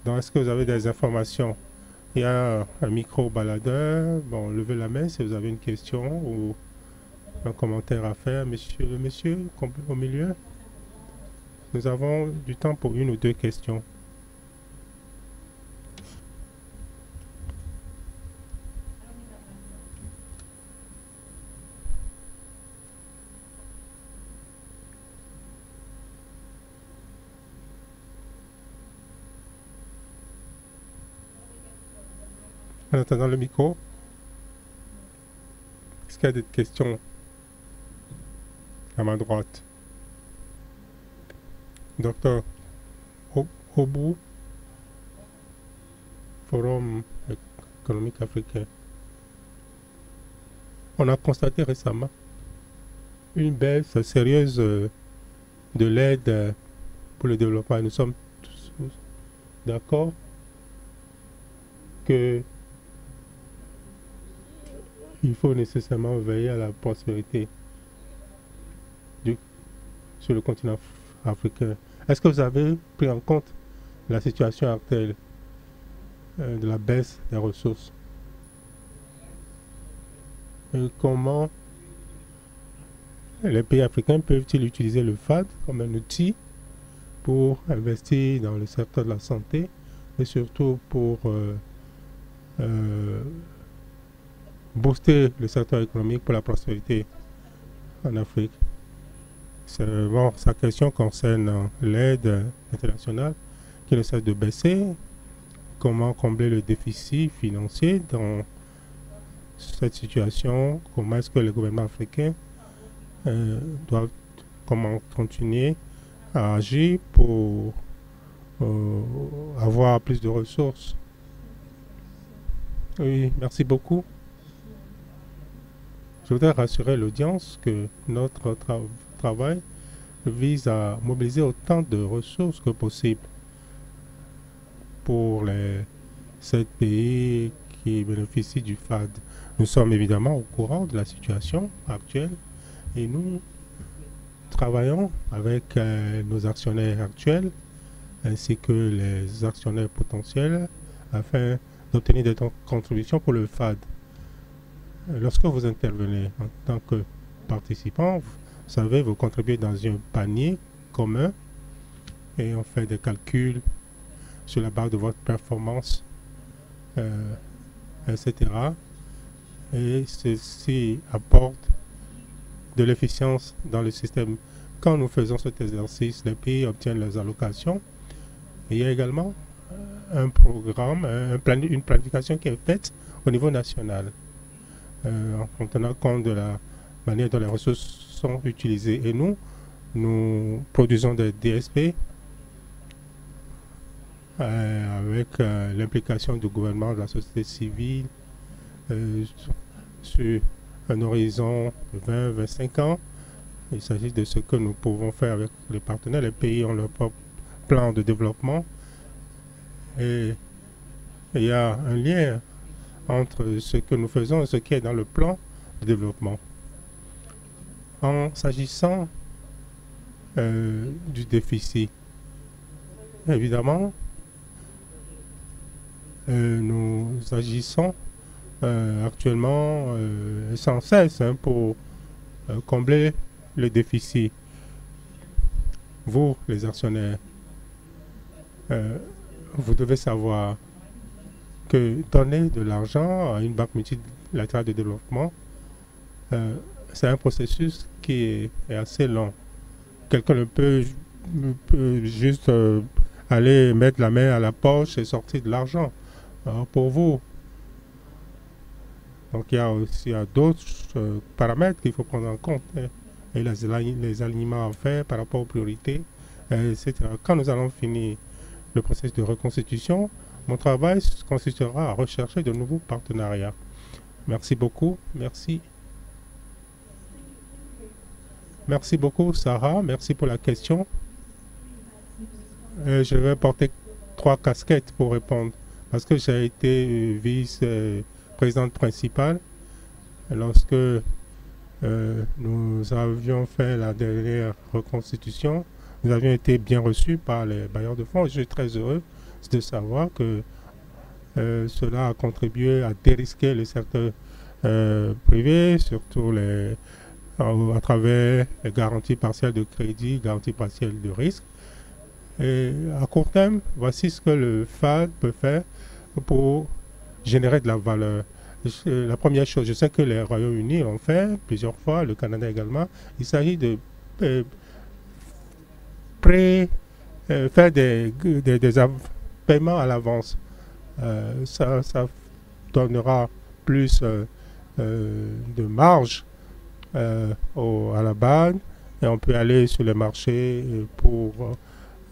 Donc, est-ce que vous avez des informations? Il y a un micro-baladeur. Bon, levez la main si vous avez une question ou un commentaire à faire. Le monsieur au milieu, nous avons du temps pour une ou deux questions. En attendant le micro, est-ce qu'il y a des questions à ma droite? Docteur Obou, Forum économique africain. On a constaté récemment une baisse sérieuse de l'aide pour le développement. Nous sommes tous d'accord que il faut nécessairement veiller à la prospérité sur le continent africain. Est-ce que vous avez pris en compte la situation actuelle de la baisse des ressources? Et comment les pays africains peuvent-ils utiliser le FAD comme un outil pour investir dans le secteur de la santé et surtout pour booster le secteur économique pour la prospérité en Afrique? Bon, sa question concerne l'aide internationale qui ne cesse de baisser. Comment combler le déficit financier dans cette situation? Comment est-ce que les gouvernements africains doivent continuer à agir pour avoir plus de ressources? Oui, merci beaucoup. Je voudrais rassurer l'audience que notre travail vise à mobiliser autant de ressources que possible pour les 7 pays qui bénéficient du FAD. Nous sommes évidemment au courant de la situation actuelle et nous travaillons avec nos actionnaires actuels ainsi que les actionnaires potentiels afin d'obtenir des contributions pour le FAD. Lorsque vous intervenez en tant que participant, vous savez, vous contribuez dans un panier commun et on fait des calculs sur la base de votre performance, etc. Et ceci apporte de l'efficience dans le système. Quand nous faisons cet exercice, les pays obtiennent leurs allocations. Et il y a également un programme, une planification qui est faite au niveau national, en tenant compte de la manière dont les ressources sont utilisées. Et nous produisons des DSP avec l'implication du gouvernement, de la société civile, sur un horizon de 20-25 ans. Il s'agit de ce que nous pouvons faire avec les partenaires. Les pays ont leur propre plan de développement. Et il y a un lien entre ce que nous faisons et ce qui est dans le plan de développement. En s'agissant du déficit, évidemment, nous agissons actuellement sans cesse pour combler le déficit. Vous, les actionnaires, vous devez savoir que donner de l'argent à une banque multilatérale de développement, c'est un processus qui est assez long. Quelqu'un ne peut juste aller mettre la main à la poche et sortir de l'argent pour vous. Donc il y a aussi d'autres paramètres qu'il faut prendre en compte, et les alignements à faire par rapport aux priorités, etc. Quand nous allons finir le processus de reconstitution, mon travail consistera à rechercher de nouveaux partenariats. Merci beaucoup. Merci. Merci beaucoup, Sarah. Merci pour la question. Je vais porter 3 casquettes pour répondre, parce que j'ai été vice-présidente principale lorsque nous avions fait la dernière reconstitution. nous avions été bien reçus par les bailleurs de fonds. Je suis très heureux de savoir que cela a contribué à dérisquer le secteur privé, surtout à travers les garanties partielles de crédit, garanties partielles de risque. Et à court terme, voici ce que le FAD peut faire pour générer de la valeur. La première chose, je sais que les Royaumes-Unis l'ont fait plusieurs fois, le Canada également. Il s'agit de faire des paiements à l'avance. Ça donnera plus de marge à la base et on peut aller sur les marchés pour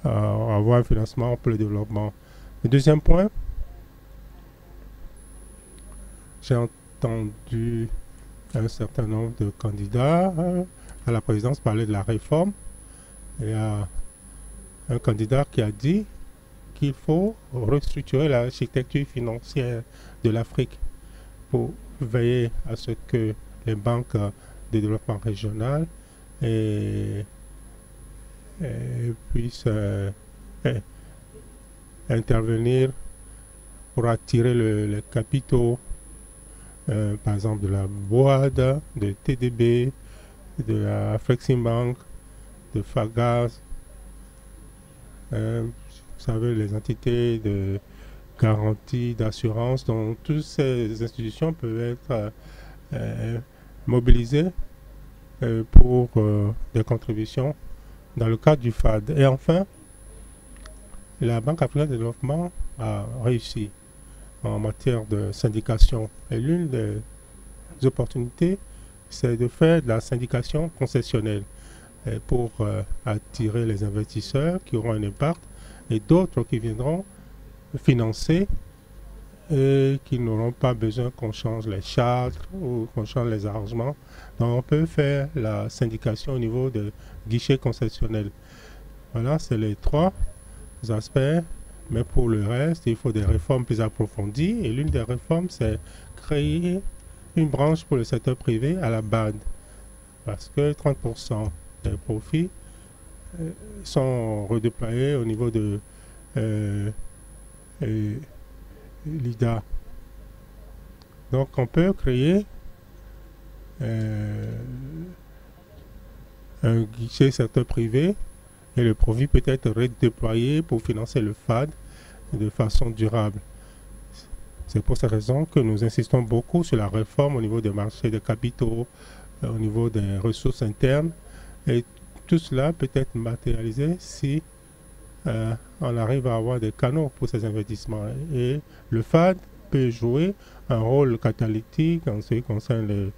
avoir un financement pour le développement. Le deuxième point, j'ai entendu un certain nombre de candidats à la présidence parler de la réforme. Il y a un candidat qui a dit qu'il faut restructurer l'architecture financière de l'Afrique pour veiller à ce que les banques de développement régional puissent intervenir pour attirer les capitaux, par exemple de la BOAD, de TDB, de la Fleximbank, de FAGAS, vous savez, les entités de garantie, d'assurance, donc toutes ces institutions peuvent être mobilisées pour des contributions dans le cadre du FAD. Et enfin, la Banque africaine de développement a réussi en matière de syndication. Et l'une des opportunités, c'est de faire de la syndication concessionnelle pour attirer les investisseurs qui auront un impact et d'autres qui viendront financer et qui n'auront pas besoin qu'on change les chartes ou qu'on change les arrangements. Donc on peut faire la syndication au niveau de guichets concessionnels. Voilà, c'est les trois aspects. Mais pour le reste, il faut des réformes plus approfondies. Et l'une des réformes, c'est créer une branche pour le secteur privé à la BAD. Parce que 30% des profits sont redéployés au niveau de l'IDA. Donc on peut créer un guichet secteur privé et le profit peut être redéployé pour financer le FAD de façon durable. C'est pour cette raison que nous insistons beaucoup sur la réforme au niveau des marchés de capitaux, au niveau des ressources internes. Et tout cela peut être matérialisé si on arrive à avoir des canaux pour ces investissements. Et le FAD peut jouer un rôle catalytique en ce qui concerne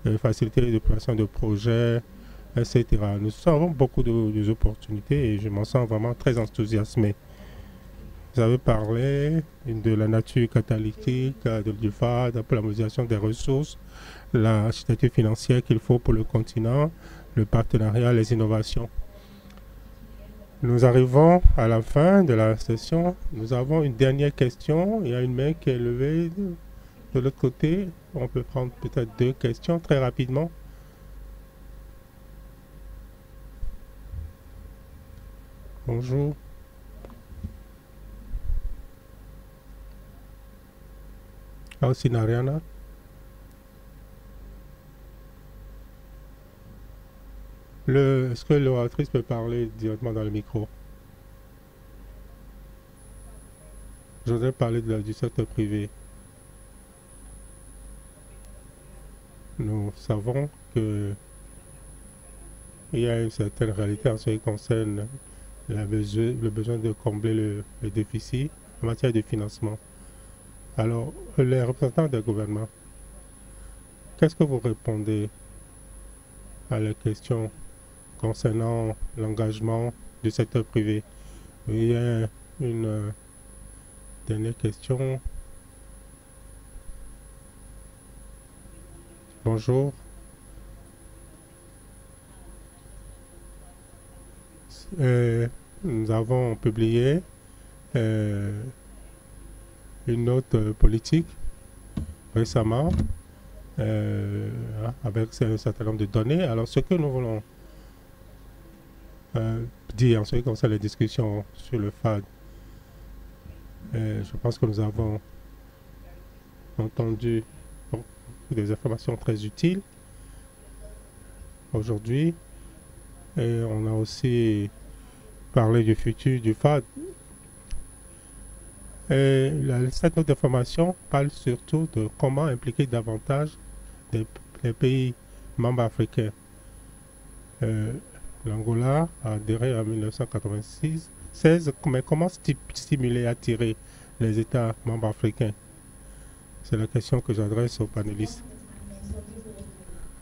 les facilités de déploiement de projets, etc. Nous avons beaucoup d'opportunités et je m'en sens vraiment très enthousiasmé. Vous avez parlé de la nature catalytique du FAD, pour la mobilisation des ressources, l'architecture financière qu'il faut pour le continent, le partenariat, les innovations. Nous arrivons à la fin de la session. Nous avons une dernière question. Il y a une main qui est levée de l'autre côté. On peut prendre peut-être 2 questions très rapidement. Bonjour. Nariana. Est-ce que l'oratrice peut parler directement dans le micro? Je voudrais parler du secteur privé. Nous savons qu'il y a une certaine réalité en ce qui concerne le besoin de combler le déficit en matière de financement. Alors, les représentants des gouvernements, qu'est-ce que vous répondez à la question concernant l'engagement du secteur privé? Il y a une dernière question. Bonjour. Nous avons publié une note politique récemment avec un certain nombre de données. Alors, ce que nous voulons dire en ce qui concerne les discussions sur le FAD. Je pense que nous avons entendu des informations très utiles aujourd'hui. Et on a aussi parlé du futur du FAD. Et cette note d'information parle surtout de comment impliquer davantage les pays membres africains. L'Angola a adhéré en 1996, mais comment stimuler et attirer les États membres africains? C'est la question que j'adresse aux panélistes.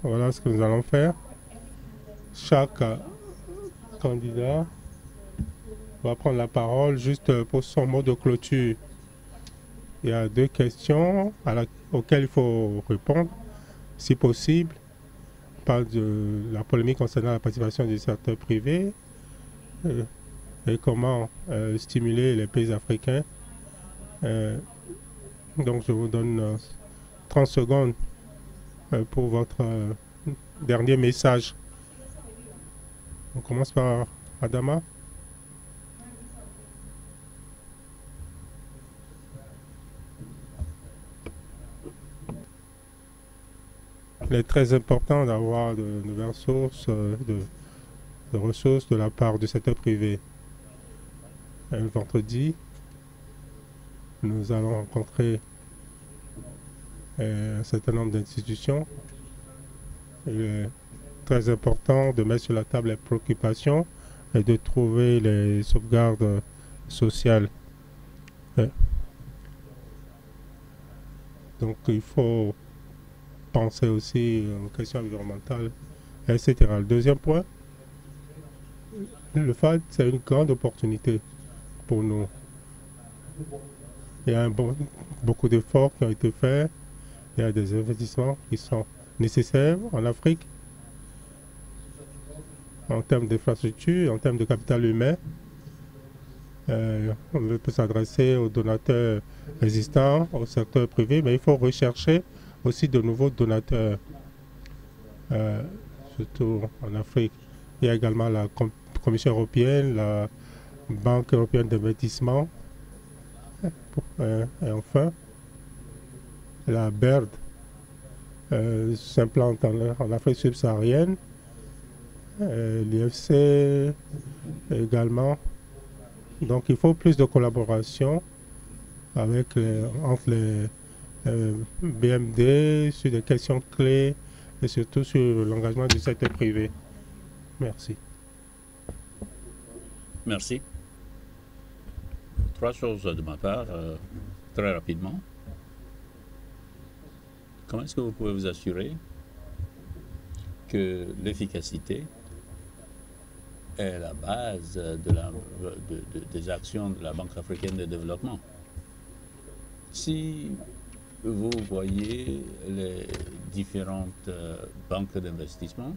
Voilà ce que nous allons faire. Chaque candidat va prendre la parole juste pour son mot de clôture. Il y a 2 questions auxquelles il faut répondre, si possible. On parle de la polémique concernant la participation du secteur privé et comment stimuler les pays africains. Donc je vous donne 30 secondes pour votre dernier message. On commence par Adama. Il est très important d'avoir de nouvelles sources de ressources de la part du secteur privé. Le vendredi, nous allons rencontrer un certain nombre d'institutions. Il est très important de mettre sur la table les préoccupations et de trouver les sauvegardes sociales. Donc il faut penser aussi aux questions environnementales, etc. Le deuxième point, le FAD, c'est une grande opportunité pour nous. Il y a beaucoup d'efforts qui ont été faits, il y a des investissements qui sont nécessaires en Afrique, en termes d'infrastructures, en termes de capital humain. On peut s'adresser aux donateurs existants, au secteur privé, mais il faut rechercher aussi de nouveaux donateurs, surtout en Afrique. Il y a également la Commission européenne, la Banque européenne d'investissement, et enfin, la BERD s'implante en Afrique subsaharienne, l'IFC également. Donc il faut plus de collaboration entre les BMD sur des questions clés et surtout sur l'engagement du secteur privé. Merci. Merci. 3 choses de ma part, très rapidement. Comment est-ce que vous pouvez vous assurer que l'efficacité est la base des actions de la Banque africaine de développement? Si vous voyez les différentes banques d'investissement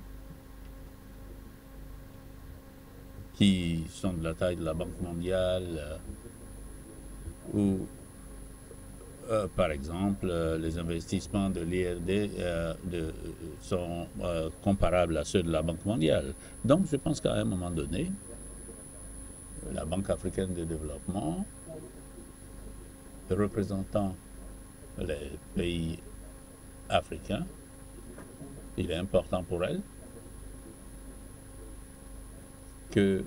qui sont de la taille de la Banque mondiale ou par exemple les investissements de l'IRD sont comparables à ceux de la Banque mondiale. Donc je pense qu'à un moment donné, la Banque africaine de développement, représentant les pays africains, il est important pour elle que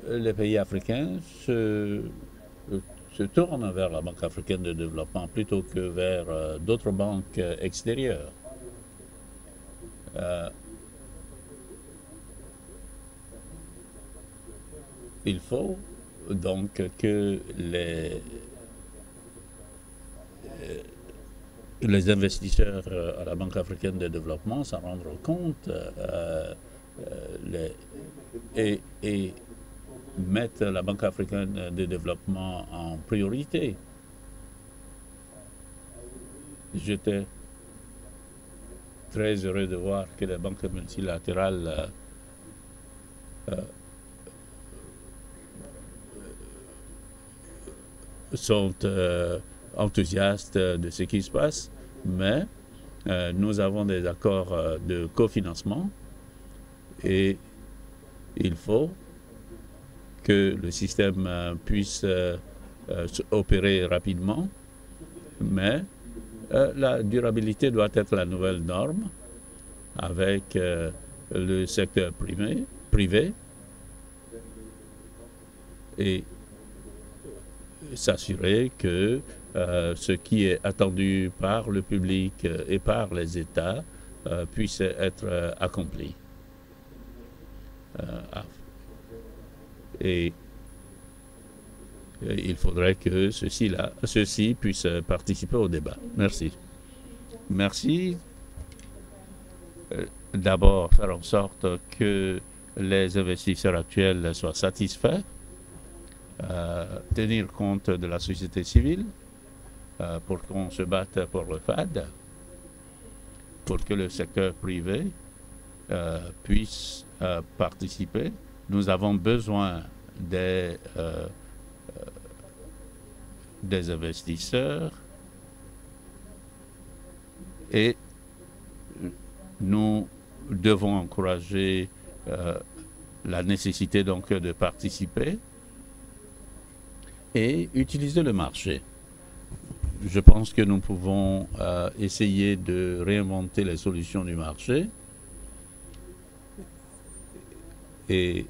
les pays africains se tournent vers la Banque africaine de développement plutôt que vers d'autres banques extérieures. Il faut donc que les investisseurs à la Banque africaine de développement s'en rendent compte et mettent la Banque africaine de développement en priorité. J'étais très heureux de voir que les banques multilatérales sont enthousiastes de ce qui se passe, mais nous avons des accords de cofinancement et Il faut que le système puisse opérer rapidement, mais la durabilité doit être la nouvelle norme avec le secteur privé et s'assurer que ce qui est attendu par le public et par les États puisse être accompli. Et il faudrait que ceux-ci puissent participer au débat. Merci. Merci. D'abord, faire en sorte que les investisseurs actuels soient satisfaits, tenir compte de la société civile pour qu'on se batte pour le FAD, pour que le secteur privé puisse participer. Nous avons besoin des investisseurs et nous devons encourager la nécessité donc de participer et utiliser le marché. Je pense que nous pouvons essayer de réinventer les solutions du marché et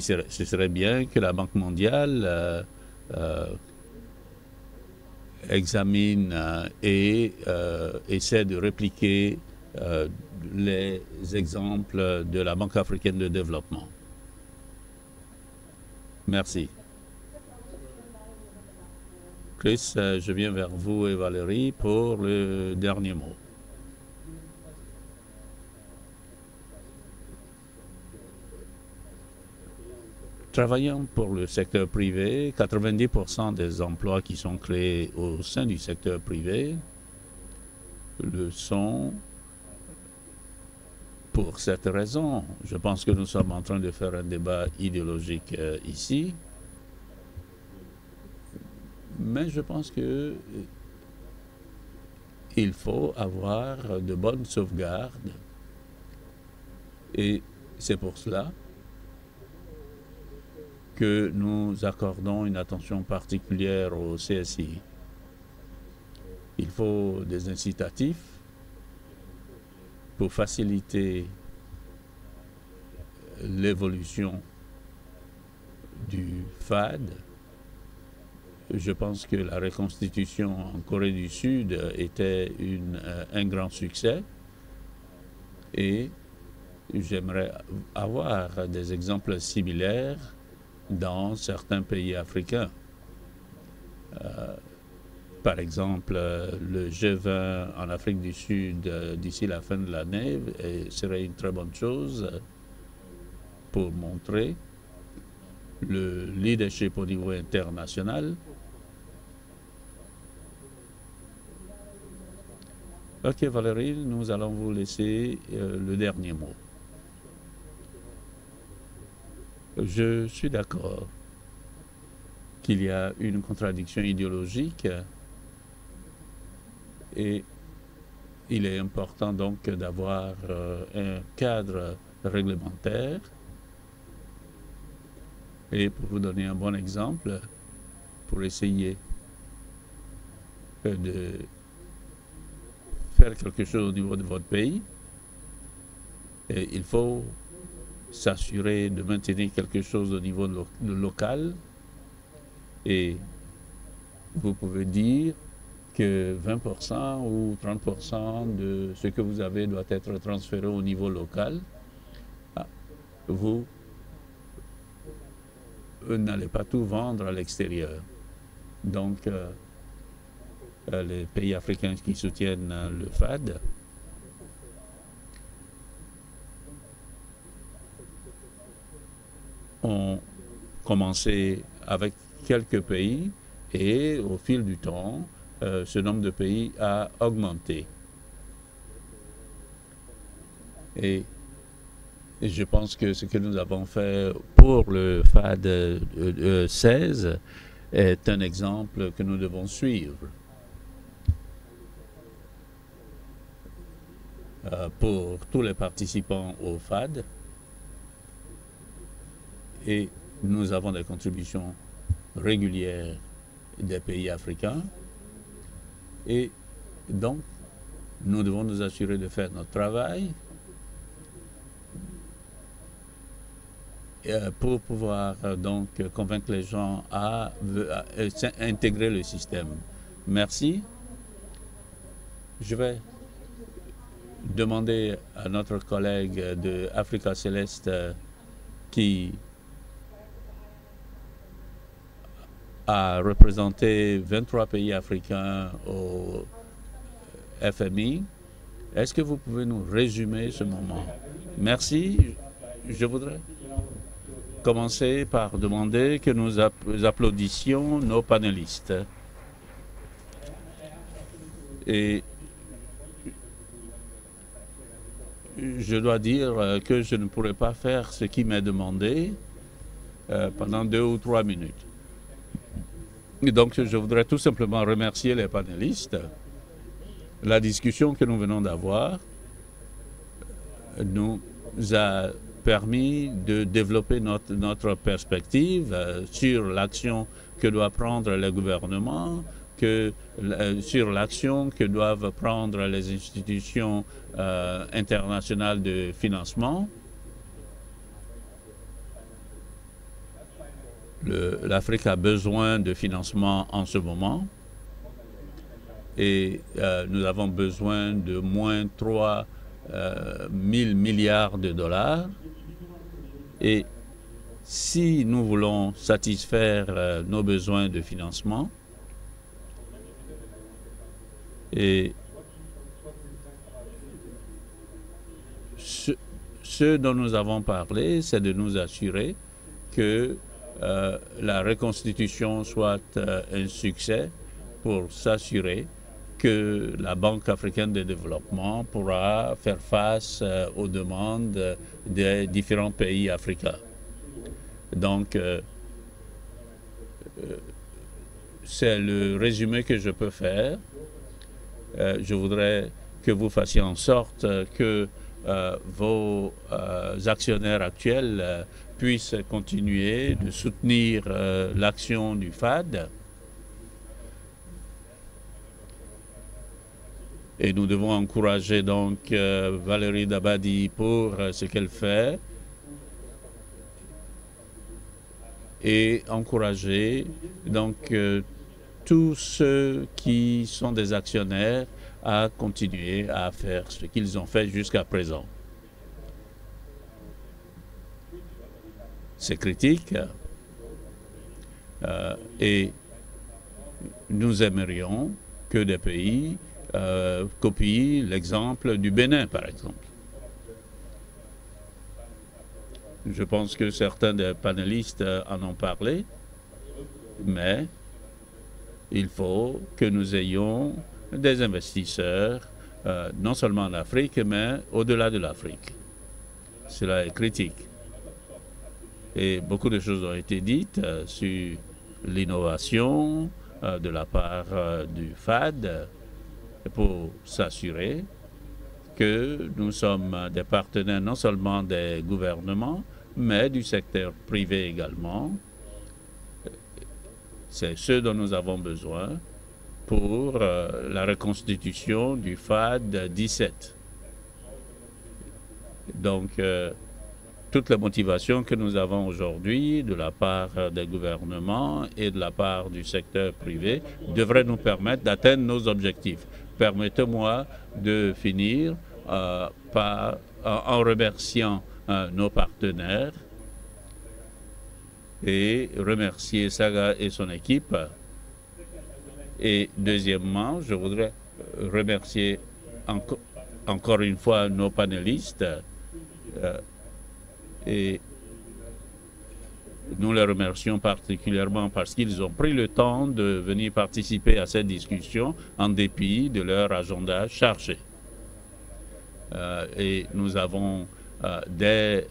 ce serait bien que la Banque mondiale examine et essaie de répliquer les exemples de la Banque africaine de développement. Merci. Chris, je viens vers vous et Valérie pour le dernier mot. Travaillant pour le secteur privé, 90% des emplois qui sont créés au sein du secteur privé le sont pour cette raison. Je pense que nous sommes en train de faire un débat idéologique ici, mais je pense que il faut avoir de bonnes sauvegardes et c'est pour cela que nous accordons une attention particulière au CSI. Il faut des incitatifs pour faciliter l'évolution du FAD. Je pense que la reconstitution en Corée du Sud était un grand succès et j'aimerais avoir des exemples similaires dans certains pays africains. Par exemple, le G20 en Afrique du Sud d'ici la fin de l'année serait une très bonne chose pour montrer le leadership au niveau international. Ok, Valérie, nous allons vous laisser le dernier mot. Je suis d'accord qu'il y a une contradiction idéologique et il est important donc d'avoir un cadre réglementaire. Et pour vous donner un bon exemple, pour essayer de faire quelque chose au niveau de votre pays, il faut s'assurer de maintenir quelque chose au niveau local et vous pouvez dire que 20% ou 30% de ce que vous avez doit être transféré au niveau local. Vous n'allez pas tout vendre à l'extérieur. Donc, les pays africains qui soutiennent le FAD ont commencé avec quelques pays et au fil du temps, ce nombre de pays a augmenté. Et je pense que ce que nous avons fait pour le FAD 16 est un exemple que nous devons suivre. Pour tous les participants au FAD, Et nous avons des contributions régulières des pays africains. Et donc, nous devons nous assurer de faire notre travail pour pouvoir donc convaincre les gens à intégrer le système. Merci. Je vais demander à notre collègue de Africa Céleste qui a représenté 23 pays africains au FMI. Est-ce que vous pouvez nous résumer ce moment? Merci. Je voudrais commencer par demander que nous applaudissions nos panélistes. Et je dois dire que je ne pourrais pas faire ce qui m'est demandé pendant 2 ou 3 minutes. Et donc, je voudrais tout simplement remercier les panélistes. La discussion que nous venons d'avoir nous a permis de développer notre perspective sur l'action que doit prendre le gouvernement, sur l'action que doivent prendre les institutions internationales de financement. L'Afrique a besoin de financement en ce moment et nous avons besoin de moins 3 000 milliards de dollars. Et si nous voulons satisfaire nos besoins de financement, et ce dont nous avons parlé, c'est de nous assurer que la reconstitution soit un succès pour s'assurer que la Banque africaine de développement pourra faire face aux demandes des différents pays africains. Donc, c'est le résumé que je peux faire. Je voudrais que vous fassiez en sorte que vos actionnaires actuels puissent continuer de soutenir l'action du FAD. Et nous devons encourager donc Valérie Dabadi pour ce qu'elle fait et encourager donc tous ceux qui sont des actionnaires à continuer à faire ce qu'ils ont fait jusqu'à présent. C'est critique et nous aimerions que des pays copient l'exemple du Bénin, par exemple. Je pense que certains des panélistes en ont parlé, mais il faut que nous ayons des investisseurs, non seulement en Afrique, mais au-delà de l'Afrique. Cela est critique. Et beaucoup de choses ont été dites sur l'innovation de la part du FAD pour s'assurer que nous sommes des partenaires non seulement des gouvernements, mais du secteur privé également. C'est ce dont nous avons besoin pour la reconstitution du FAD 17. Donc, toute la motivation que nous avons aujourd'hui de la part des gouvernements et de la part du secteur privé devrait nous permettre d'atteindre nos objectifs. Permettez-moi de finir en remerciant nos partenaires et remercier Saga et son équipe. Et deuxièmement, je voudrais remercier encore une fois nos panélistes et nous les remercions particulièrement parce qu'ils ont pris le temps de venir participer à cette discussion en dépit de leur agenda chargé. Et nous avons des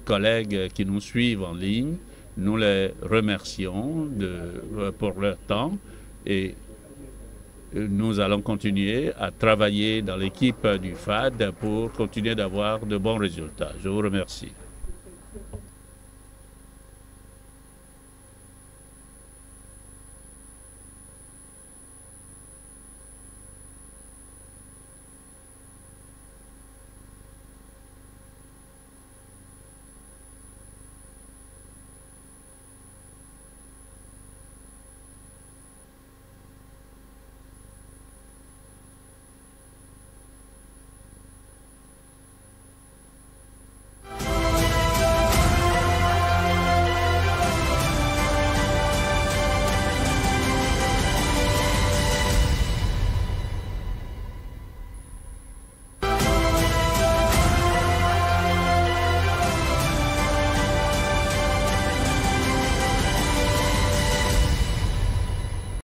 collègues qui nous suivent en ligne. Nous les remercions pour leur temps et nous allons continuer à travailler dans l'équipe du FAD pour continuer d'avoir de bons résultats. Je vous remercie.